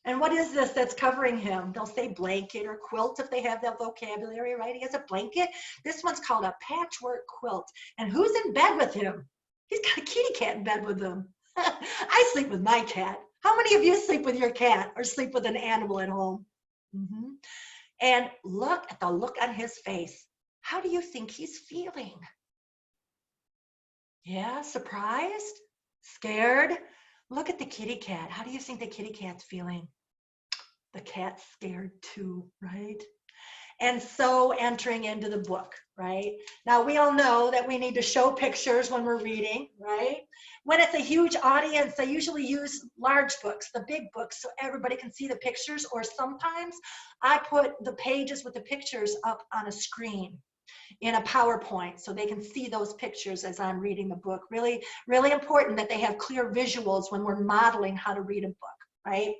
And what is this that's covering him? They'll say blanket or quilt if they have that vocabulary, right? He has a blanket. This one's called a patchwork quilt. And who's in bed with him? He's got a kitty cat in bed with him. I sleep with my cat. How many of you sleep with your cat or sleep with an animal at home? And look at the look on his face. How do you think he's feeling? Yeah, surprised? Scared? Look at the kitty cat. How do you think the kitty cat's feeling? The cat's scared too, right? And so entering into the book, right? Now we all know that we need to show pictures when we're reading, right? When it's a huge audience, I usually use large books, the big books, so everybody can see the pictures, or sometimes I put the pages with the pictures up on a screen in a PowerPoint so they can see those pictures as I'm reading the book. Really, really important that they have clear visuals when we're modeling how to read a book, right?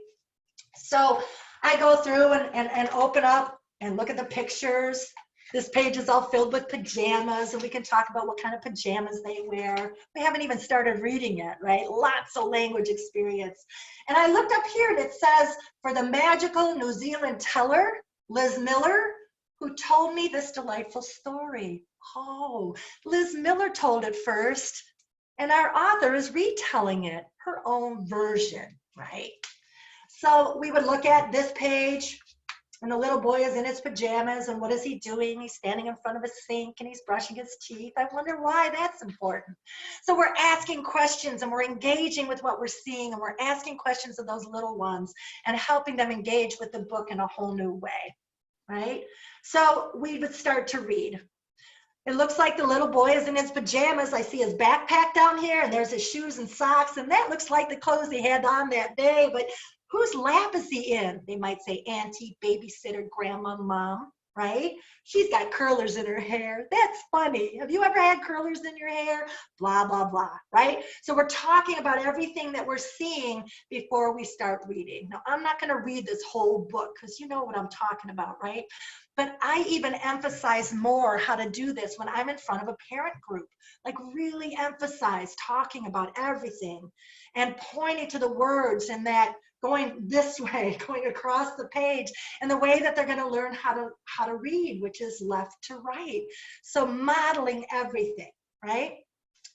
So I go through and open up and look at the pictures. This page is all filled with pajamas, and we can talk about what kind of pajamas they wear. We haven't even started reading yet, right? Lots of language experience. And I looked up here and it says, for the magical New Zealand teller, Liz Miller, who told me this delightful story. Oh, Liz Miller told it first, and our author is retelling it, her own version, right? So we would look at this page, and the little boy is in his pajamas, and what is he doing? He's standing in front of a sink, and he's brushing his teeth. I wonder why that's important. So we're asking questions, and we're engaging with what we're seeing, and we're asking questions of those little ones, and helping them engage with the book in a whole new way, right? So we would start to read. It looks like the little boy is in his pajamas. I see his backpack down here, and there's his shoes and socks, and that looks like the clothes he had on that day, but whose lap is he in? They might say auntie, babysitter, grandma, mom, right? She's got curlers in her hair. That's funny. Have you ever had curlers in your hair? Blah, blah, blah, right? So we're talking about everything that we're seeing before we start reading. Now, I'm not going to read this whole book because you know what I'm talking about, right? But I even emphasize more how to do this when I'm in front of a parent group, like really emphasize talking about everything and pointing to the words and that going this way, going across the page, and the way that they're going to learn how to read, which is left to right. So modeling everything, right?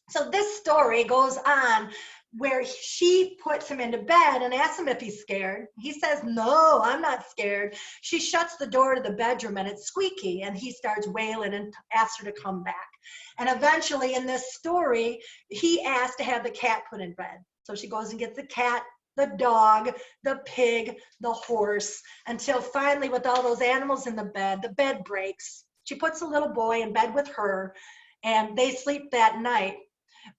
So this story goes on where she puts him into bed and asks him if he's scared. He says, no, I'm not scared. She shuts the door to the bedroom and it's squeaky, and he starts wailing and asks her to come back. And eventually in this story, he asks to have the cat put in bed. So she goes and gets the cat, the dog, the pig, the horse, until finally, with all those animals in the bed breaks. She puts the little boy in bed with her, and they sleep that night.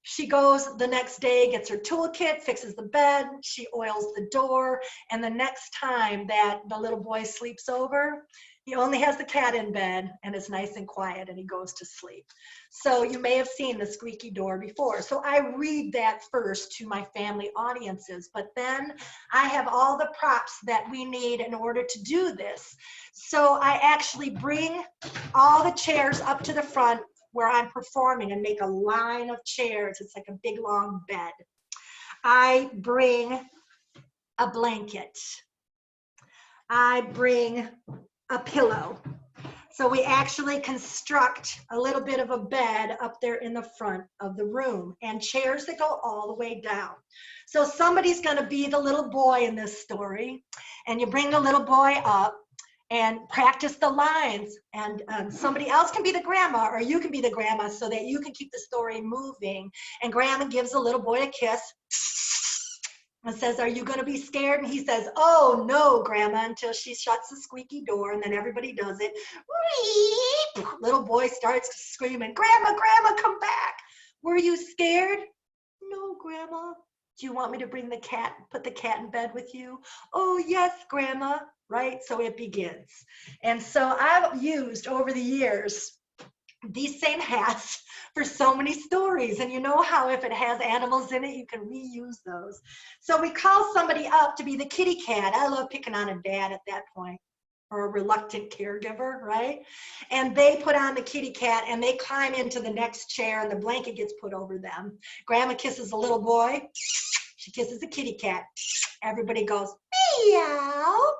She goes the next day, gets her toolkit, fixes the bed, she oils the door, and the next time that the little boy sleeps over, he only has the cat in bed, and it's nice and quiet, and he goes to sleep. So you may have seen the squeaky door before. So I read that first to my family audiences, but then I have all the props that we need in order to do this. So I actually bring all the chairs up to the front where I'm performing and make a line of chairs. It's like a big long bed. I bring a blanket. I bring a pillow. So we actually construct a little bit of a bed up there in the front of the room, and chairs that go all the way down. So somebody's going to be the little boy in this story, and you bring the little boy up and practice the lines, and somebody else can be the grandma, or you can be the grandma, so that you can keep the story moving. And grandma gives the little boy a kiss and says, are you going to be scared? And he says, oh no, grandma, until she shuts the squeaky door, and then everybody does it. Little boy starts screaming, grandma, grandma, come back. Were you scared? No, grandma. Do you want me to bring the cat, put the cat in bed with you? Oh yes, grandma. Right? So it begins. And so I've used over the years these same hats for so many stories. And you know how if it has animals in it, you can reuse those. So we call somebody up to be the kitty cat. I love picking on a dad at that point, or a reluctant caregiver, right? And they put on the kitty cat and they climb into the next chair, and the blanket gets put over them. Grandma kisses the little boy. She kisses the kitty cat. Everybody goes, meow.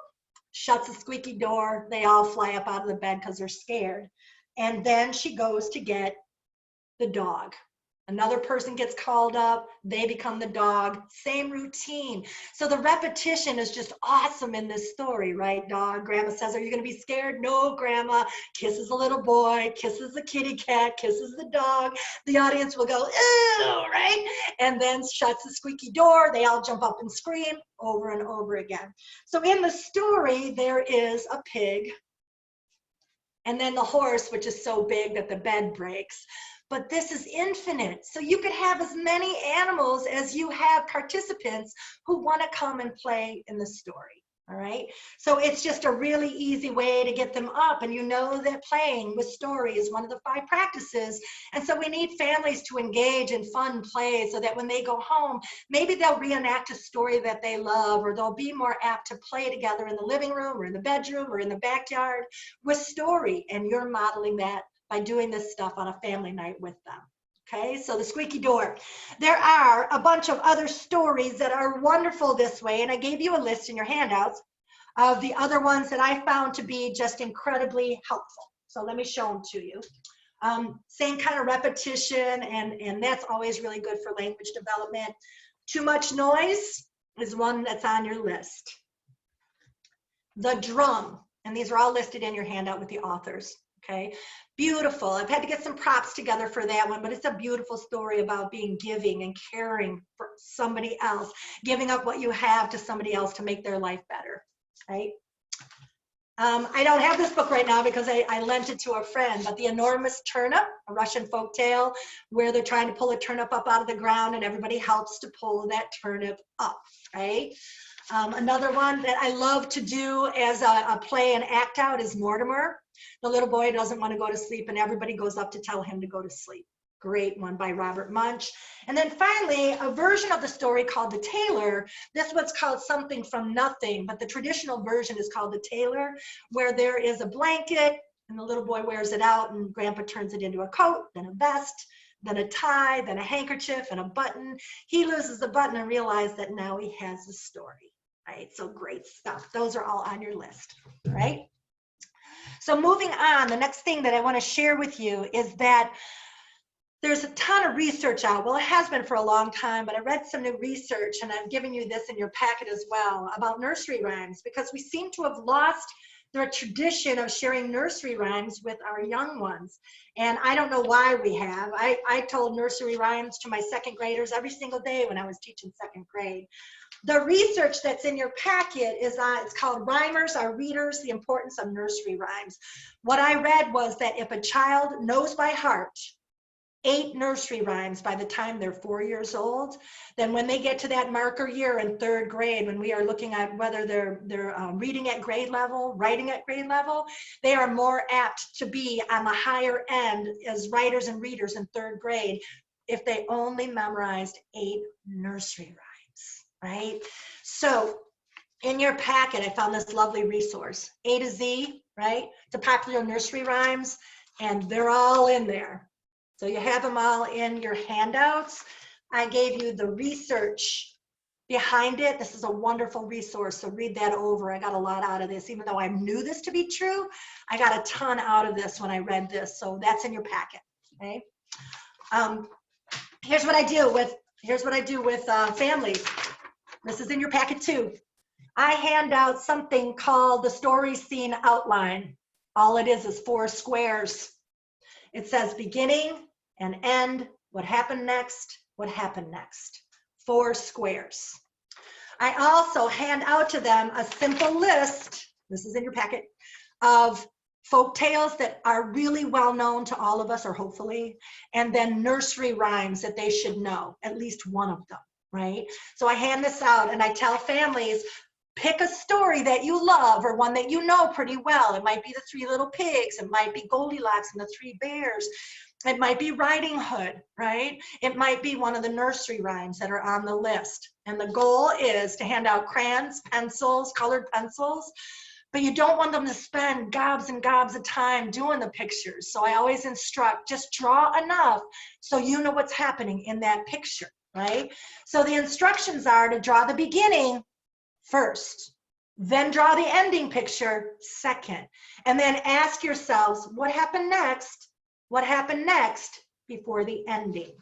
Shuts the squeaky door. They all fly up out of the bed because they're scared. And then she goes to get the dog. Another person gets called up. They become the dog. Same routine. So the repetition is just awesome in this story, right, dog? Grandma says, are you going to be scared? No, grandma. Kisses the little boy, kisses the kitty cat, kisses the dog. The audience will go, ew, right? And then shuts the squeaky door. They all jump up and scream over and over again. So in the story, there is a pig, and then the horse, which is so big that the bed breaks. But this is infinite. So you could have as many animals as you have participants who want to come and play in the story. All right. So it's just a really easy way to get them up. And you know that playing with story is one of the 5 practices. And so we need families to engage in fun play so that when they go home, maybe they'll reenact a story that they love, or they'll be more apt to play together in the living room or in the bedroom or in the backyard with story. And you're modeling that by doing this stuff on a family night with them. Okay, so the squeaky door. There are a bunch of other stories that are wonderful this way, and I gave you a list in your handouts of the other ones that I found to be just incredibly helpful. So let me show them to you. Same kind of repetition, and that's always really good for language development. Too much noise is one that's on your list. The drum, and these are all listed in your handout with the authors. Okay, beautiful. I've had to get some props together for that one, but it's a beautiful story about being giving and caring for somebody else, giving up what you have to somebody else to make their life better, right? I don't have this book right now because I lent it to a friend, but The Enormous Turnip, a Russian folktale where they're trying to pull a turnip up out of the ground and everybody helps to pull that turnip up, right? Another one that I love to do as a play and act out is Mortimer. The little boy doesn't want to go to sleep and everybody goes up to tell him to go to sleep. Great one by Robert Munch. And then finally, a version of the story called The Tailor. This one's called Something from Nothing, but the traditional version is called The Tailor, where there is a blanket and the little boy wears it out and grandpa turns it into a coat, then a vest, then a tie, then a handkerchief and a button. He loses the button and realizes that now he has the story. right? So great stuff. Those are all on your list, right? So moving on, the next thing that I want to share with you is that there's a ton of research out. Well, it has been for a long time, but I read some new research, and I've given you this in your packet as well, about nursery rhymes, because we seem to have lost the tradition of sharing nursery rhymes with our young ones. And I don't know why we have. I told nursery rhymes to my second graders every single day when I was teaching second grade. The research that's in your packet is it's called Rhymers Are Readers, The Importance of Nursery Rhymes. What I read was that if a child knows by heart 8 nursery rhymes by the time they're 4 years old, then when they get to that marker year in 3rd grade, when we are looking at whether they're reading at grade level, writing at grade level, they are more apt to be on the higher end as writers and readers in 3rd grade if they only memorized 8 nursery rhymes, right? So in your packet, I found this lovely resource, A to Z, right? To popular nursery rhymes, and they're all in there. So you have them all in your handouts. I gave you the research behind it. This is a wonderful resource, so read that over. I got a lot out of this. Even though I knew this to be true, I got a ton out of this when I read this, so that's in your packet, okay? Here's what I do with families. This is in your packet too. I hand out something called the story scene outline. All it is 4 squares. It says beginning and end, what happened next, what happened next. 4 squares. I also hand out to them a simple list, this is in your packet, of folk tales that are really well known to all of us, or hopefully, and then nursery rhymes that they should know, at least one of them, right? So I hand this out and I tell families, pick a story that you love or one that you know pretty well. It might be the 3 Little Pigs. It might be Goldilocks and the 3 Bears. It might be Riding Hood, right? It might be one of the nursery rhymes that are on the list. And the goal is to hand out crayons, pencils, colored pencils, but you don't want them to spend gobs and gobs of time doing the pictures. So I always instruct, just draw enough so you know what's happening in that picture, right? So the instructions are to draw the beginning first, then draw the ending picture second, and then ask yourselves, what happened next? What happened next before the ending?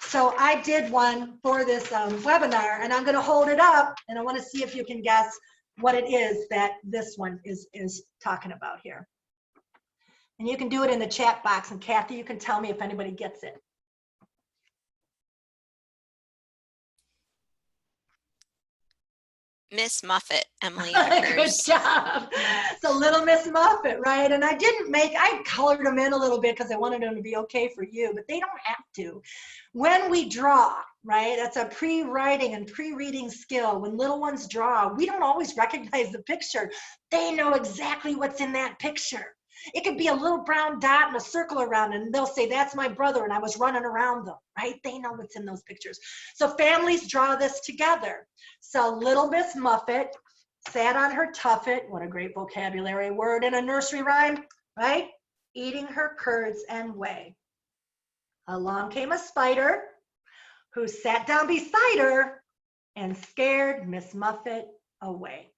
So I did one for this webinar, and I'm going to hold it up, and I want to see if you can guess what it is that this one is talking about here. And you can do it in the chat box, and Kathy, you can tell me if anybody gets it. Miss Muffet, Emily Good Eckers. job. So Little Miss Muffet, right? And I colored them in a little bit because I wanted them to be okay for you, but they don't have to. When we draw, right, that's a pre-writing and pre-reading skill. When little ones draw, we don't always recognize the picture. They know exactly what's in that picture. It could be a little brown dot and a circle around it, and they'll say, that's my brother, and I was running around them, right? They know what's in those pictures. So families draw this together. So Little Miss Muffet sat on her tuffet, what a great vocabulary word in a nursery rhyme, right? Eating her curds and whey. Along came a spider who sat down beside her and scared Miss Muffet away.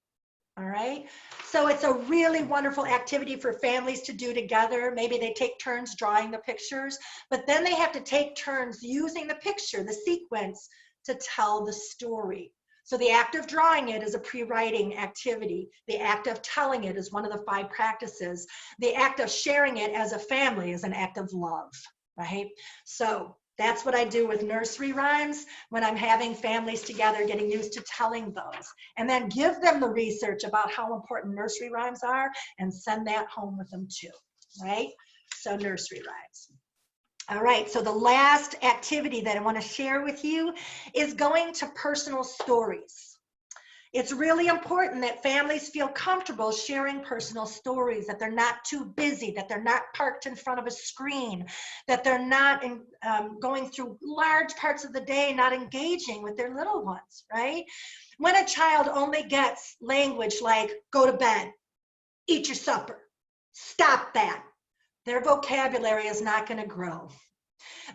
All right, so it's a really wonderful activity for families to do together. Maybe they take turns drawing the pictures, but then they have to take turns using the picture, the sequence, to tell the story. So the act of drawing it is a pre-writing activity. The act of telling it is one of the 5 practices. The act of sharing it as a family is an act of love, right? So that's what I do with nursery rhymes when I'm having families together getting used to telling those. And then give them the research about how important nursery rhymes are and send that home with them too, right? So nursery rhymes. All right, so the last activity that I want to share with you is going to personal stories. It's really important that families feel comfortable sharing personal stories, that they're not too busy, that they're not parked in front of a screen, that they're not going through large parts of the day not engaging with their little ones, right? When a child only gets language like, go to bed, eat your supper, stop that, their vocabulary is not going to grow.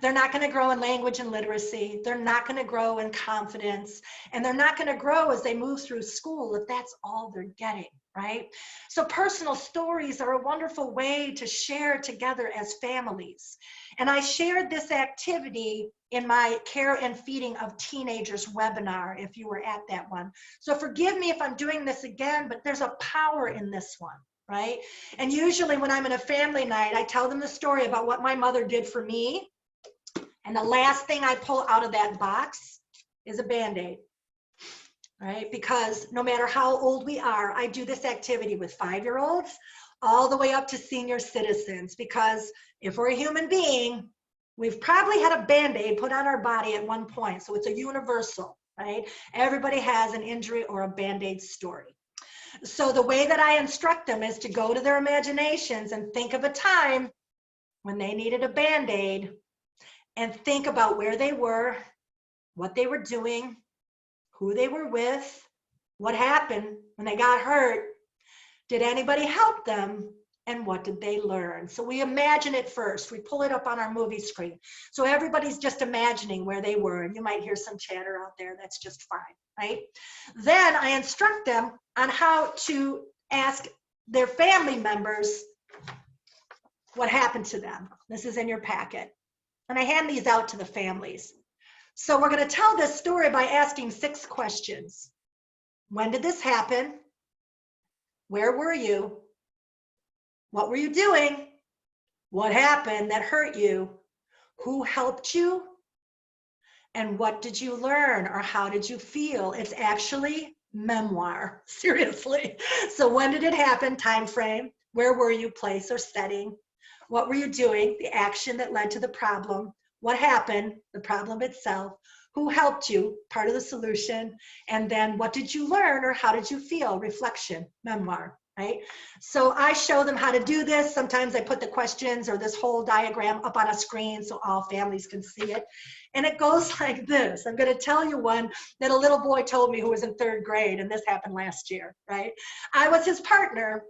They're not going to grow in language and literacy. They're not going to grow in confidence. And they're not going to grow as they move through school if that's all they're getting, right? So personal stories are a wonderful way to share together as families. And I shared this activity in my Care and Feeding of Teenagers webinar, if you were at that one. So forgive me if I'm doing this again, but there's a power in this one, right? And usually when I'm in a family night, I tell them the story about what my mother did for me. And the last thing I pull out of that box is a Band-Aid, right? Because no matter how old we are, I do this activity with 5-year-olds all the way up to senior citizens, because if we're a human being, we've probably had a Band-Aid put on our body at one point. So it's a universal, right? Everybody has an injury or a Band-Aid story. So the way that I instruct them is to go to their imaginations and think of a time when they needed a Band-Aid, and think about where they were, what they were doing, who they were with, what happened when they got hurt, did anybody help them, and what did they learn? So we imagine it first. We pull it up on our movie screen. So everybody's just imagining where they were, and you might hear some chatter out there. That's just fine, right? Then I instruct them on how to ask their family members what happened to them. This is in your packet. And I hand these out to the families. So we're going to tell this story by asking 6 questions. When did this happen? Where were you? What were you doing? What happened that hurt you? Who helped you? And what did you learn, or how did you feel? It's actually memoir, seriously. So when did it happen? Time frame. Where were you? Place or setting. What were you doing? The action that led to the problem. What happened? The problem itself. Who helped you? Part of the solution. And then what did you learn, or how did you feel? Reflection, memoir, right? So I show them how to do this. Sometimes I put the questions or this whole diagram up on a screen so all families can see it. And it goes like this. I'm going to tell you one that a little boy told me who was in 3rd grade, and this happened last year, right? I was his partner,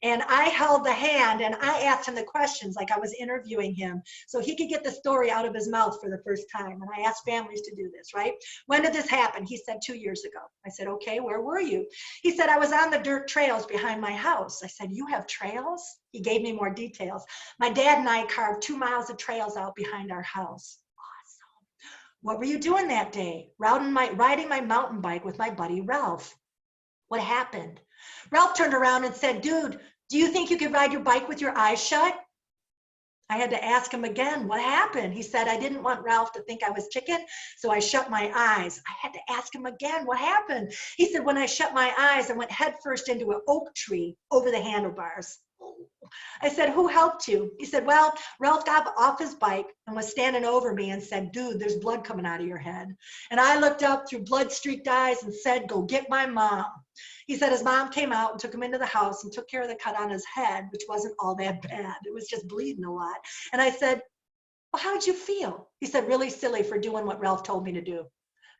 and I held the hand and I asked him the questions like I was interviewing him so he could get the story out of his mouth for the first time. And I asked families to do this, right? When did this happen? He said 2 years ago. I said, okay, where were you? He said, I was on the dirt trails behind my house. I said, you have trails? He gave me more details. My dad and I carved 2 miles of trails out behind our house. Awesome. What were you doing that day? Riding my mountain bike with my buddy Ralph. What happened? Ralph turned around and said, dude, do you think you could ride your bike with your eyes shut? I had to ask him again, what happened? He said, I didn't want Ralph to think I was chicken, so I shut my eyes. I had to ask him again, what happened? He said, when I shut my eyes, I went headfirst into an oak tree over the handlebars. I said, who helped you? He said, well, Ralph got off his bike and was standing over me and said, dude, there's blood coming out of your head. And I looked up through blood-streaked eyes and said, go get my mom. He said his mom came out and took him into the house and took care of the cut on his head, which wasn't all that bad. It was just bleeding a lot. And I said, well, how did you feel? He said, really silly for doing what Ralph told me to do.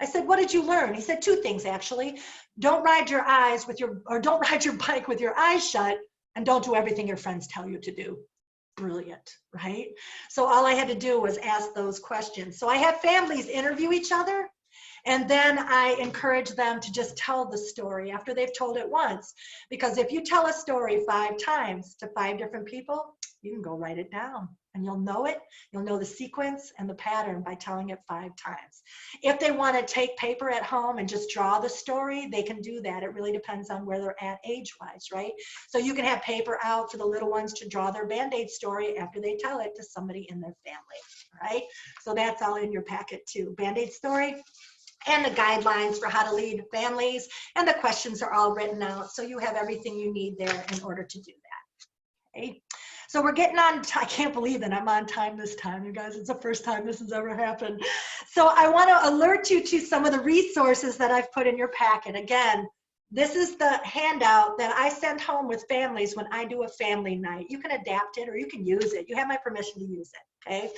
I said, what did you learn? He said 2 things, actually. Don't ride your bike with your eyes shut, and don't do everything your friends tell you to do. Brilliant, right? So all I had to do was ask those questions. So I had families interview each other, and then I encourage them to just tell the story after they've told it once. Because if you tell a story 5 times to 5 different people, you can go write it down. And you'll know it. You'll know the sequence and the pattern by telling it 5 times. If they want to take paper at home and just draw the story, they can do that. It really depends on where they're at age-wise, right? So you can have paper out for the little ones to draw their Band-Aid story after they tell it to somebody in their family, right? So that's all in your packet too. Band-Aid story and the guidelines for how to lead families, and the questions are all written out. So you have everything you need there in order to do that, okay? So we're getting on, I can't believe that I'm on time this time, you guys. It's the first time this has ever happened. So I want to alert you to some of the resources that I've put in your packet. Again, this is the handout that I send home with families when I do a family night. You can adapt it or you can use it. You have my permission to use it, okay?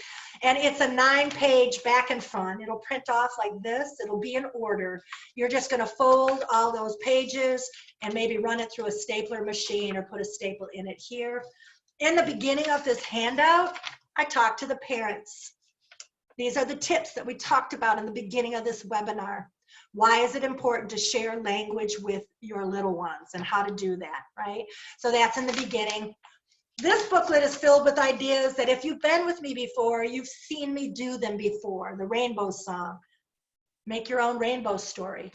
And it's a 9-page back and front. It'll print off like this. It'll be in order. You're just going to fold all those pages and maybe run it through a stapler machine or put a staple in it here. In the beginning of this handout, I talked to the parents. These are the tips that we talked about in the beginning of this webinar. Why is it important to share language with your little ones and how to do that, right? So that's in the beginning. This booklet is filled with ideas that if you've been with me before, you've seen me do them before. The rainbow song. Make your own rainbow story.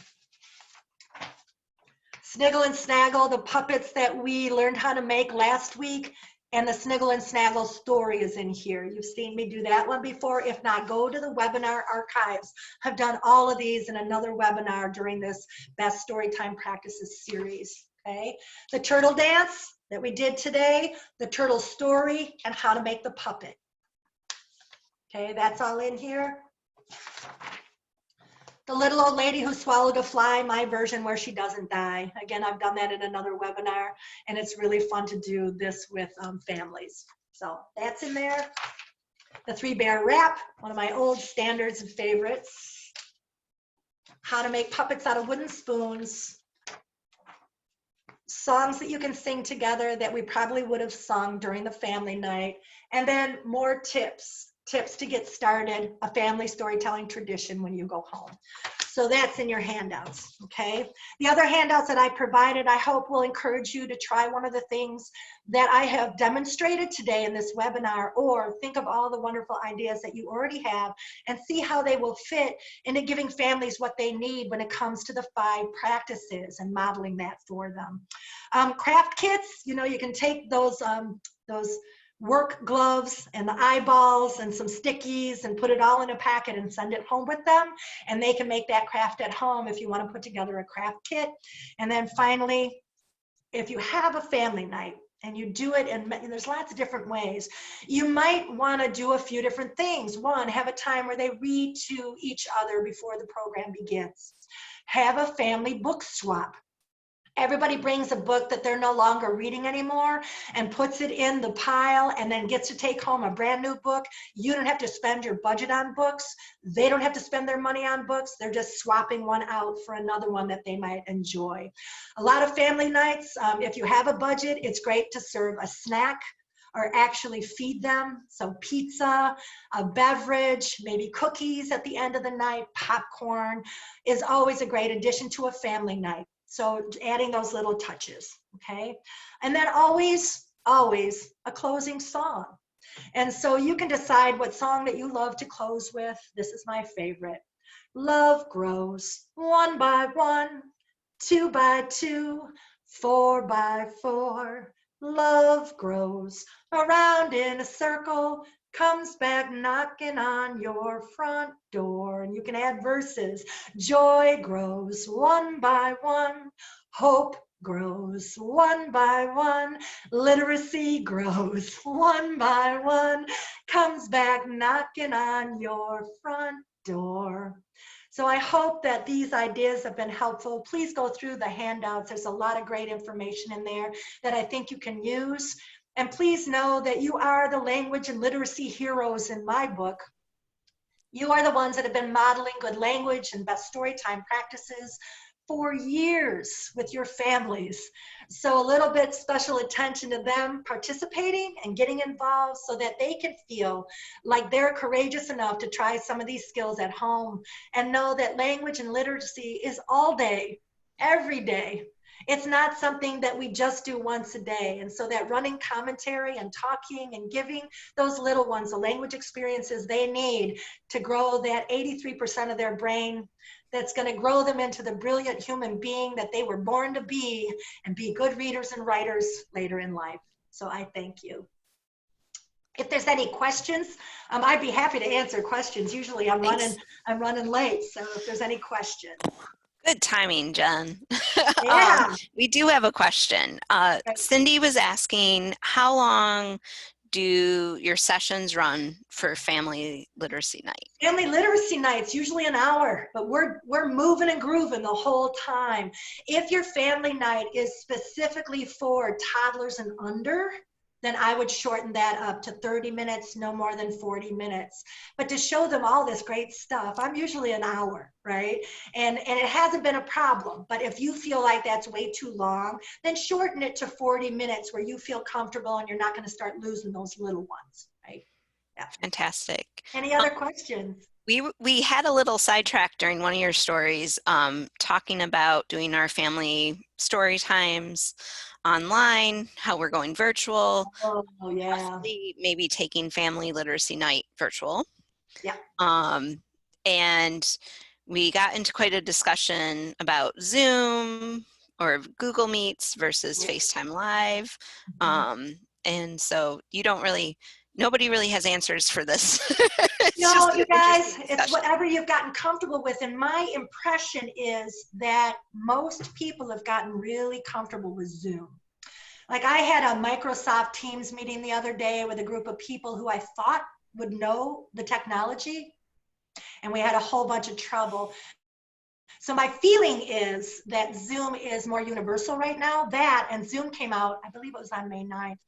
Sniggle and Snaggle, the puppets that we learned how to make last week, and the Sniggle and Snaggle story is in here. You've seen me do that one before. If not, go to the webinar archives. I've done all of these in another webinar during this Best Storytime Practices series, okay? The turtle dance that we did today, the turtle story, and how to make the puppet. Okay, that's all in here. The little old lady who swallowed a fly, my version where she doesn't die. Again, I've done that in another webinar, and it's really fun to do this with families. So that's in there. The 3-bear rap, one of my old standards and favorites. How to make puppets out of wooden spoons. Songs that you can sing together that we probably would have sung during the family night. And then more tips to get started, a family storytelling tradition when you go home. So that's in your handouts, okay? The other handouts that I provided, I hope will encourage you to try one of the things that I have demonstrated today in this webinar, or think of all the wonderful ideas that you already have and see how they will fit into giving families what they need when it comes to the 5 practices and modeling that for them. Craft kits, you know, you can take those work gloves and the eyeballs and some stickies and put it all in a packet and send it home with them, and they can make that craft at home if you want to put together a craft kit. And then finally, if you have a family night and you do it, and there's lots of different ways, you might want to do a few different things. One, have a time where they read to each other before the program begins. Have a family book swap. Everybody brings a book that they're no longer reading anymore and puts it in the pile and then gets to take home a brand new book. You don't have to spend your budget on books. They don't have to spend their money on books. They're just swapping one out for another one that they might enjoy. A lot of family nights, if you have a budget, it's great to serve a snack or actually feed them. So pizza, a beverage, maybe cookies at the end of the night, popcorn is always a great addition to a family night. So adding those little touches, okay? And then always a closing song. And so you can decide what song that you love to close with. This is my favorite. Love grows 1 by 1, 2 by 2, 4 by 4. Love grows around in a circle, comes back knocking on your front door. And you can add verses. Joy grows 1 by 1. Hope grows 1 by 1. Literacy grows 1 by 1. Comes back knocking on your front door. So I hope that these ideas have been helpful. Please go through the handouts. There's a lot of great information in there that I think you can use. And please know that you are the language and literacy heroes in my book. You are the ones that have been modeling good language and best storytime practices for years with your families. So a little bit special attention to them participating and getting involved so that they can feel like they're courageous enough to try some of these skills at home and know that language and literacy is all day, every day. It's not something that we just do once a day. And so that running commentary and talking and giving those little ones the language experiences they need to grow that 83% of their brain that's going to grow them into the brilliant human being that they were born to be and be good readers and writers later in life. So I thank you. If there's any questions, I'd be happy to answer questions. Usually I'm running late, so if there's any questions. Good timing, Jen. Yeah. We do have a question. Cindy was asking, how long do your sessions run for family literacy night? Family literacy nights, usually an hour, but we're moving and grooving the whole time. If your family night is specifically for toddlers and under, then I would shorten that up to 30 minutes, no more than 40 minutes. But to show them all this great stuff, I'm usually an hour, right? And it hasn't been a problem. But if you feel like that's way too long, then shorten it to 40 minutes where you feel comfortable and you're not going to start losing those little ones, right? Yeah. Fantastic. Any other questions? We had a little sidetrack during one of your stories, talking about doing our family story times online, how we're going virtual, Oh, yeah. possibly maybe taking family literacy night virtual. Yeah. Um, and we got into quite a discussion about Zoom or Google Meets versus Right. FaceTime Live. Mhm. And so nobody really has answers for this. It's No, just an you guys, interesting it's discussion. whatever you've gotten comfortable with. And my impression is that most people have gotten really comfortable with Zoom. Like I had a Microsoft Teams meeting the other day with a group of people who I thought would know the technology, and we had a whole bunch of trouble. So my feeling is that Zoom is more universal right now. That and Zoom came out, I believe it was on May 9th,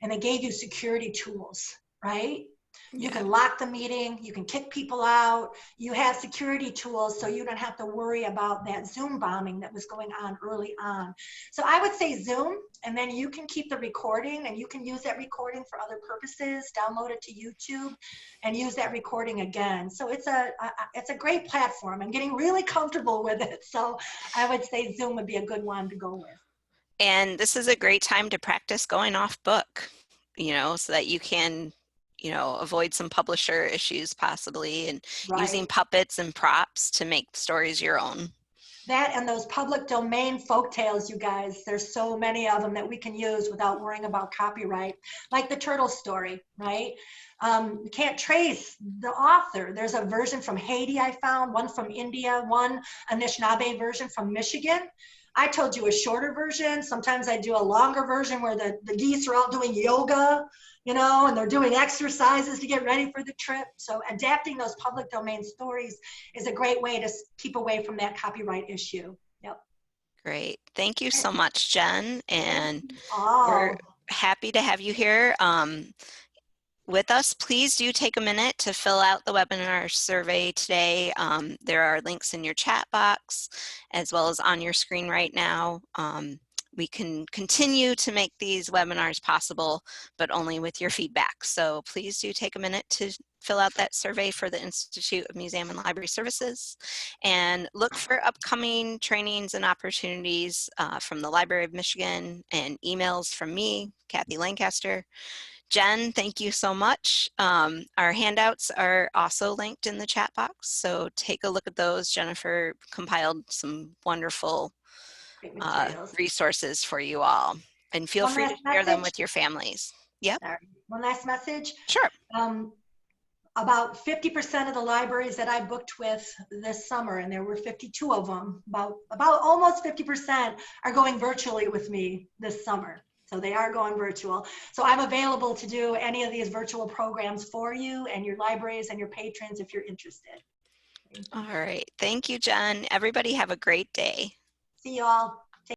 and they gave you security tools, right? You Yeah. can lock the meeting, you can kick people out, you have security tools so you don't have to worry about that Zoom bombing that was going on early on. So I would say Zoom, and then you can keep the recording and you can use that recording for other purposes, download it to YouTube and use that recording again. So it's a great platform. I'm getting really comfortable with it. So I would say Zoom would be a good one to go with. And this is a great time to practice going off book, so that you can, avoid some publisher issues possibly, and using Right. puppets and props to make stories your own. That and those public domain folk tales, you guys, there's so many of them that we can use without worrying about copyright, like the turtle story, right? You can't trace the author. There's a version from Haiti I found, one from India, one Anishinaabe version from Michigan. I told you a shorter version. Sometimes I do a longer version where the geese are all doing yoga, and they're doing exercises to get ready for the trip. So adapting those public domain stories is a great way to keep away from that copyright issue. Yep. Great. Thank you so much, Jen. Thank And you we're all. happy to have you here with us. Please do take a minute to fill out the webinar survey today. There are links in your chat box as well as on your screen right now. We can continue to make these webinars possible, but only with your feedback. So please do take a minute to fill out that survey for the Institute of Museum and Library Services, and look for upcoming trainings and opportunities from the Library of Michigan, and emails from me, Kathy Lancaster. Jen, thank you so much. Our handouts are also linked in the chat box, so take a look at those. Jennifer compiled some wonderful Great materials. resources for you all, and feel One free last to share them message. with your families. Yep, Sorry. One last message. sure. Um, about 50% of the libraries that I booked with this summer, and there were 52 of them, about almost 50% are going virtually with me this summer. So they are going virtual. So I'm available to do any of these virtual programs for you and your libraries and your patrons if you're interested. Thank All you. right. Thank you, Jen. Everybody have a great day. See you all.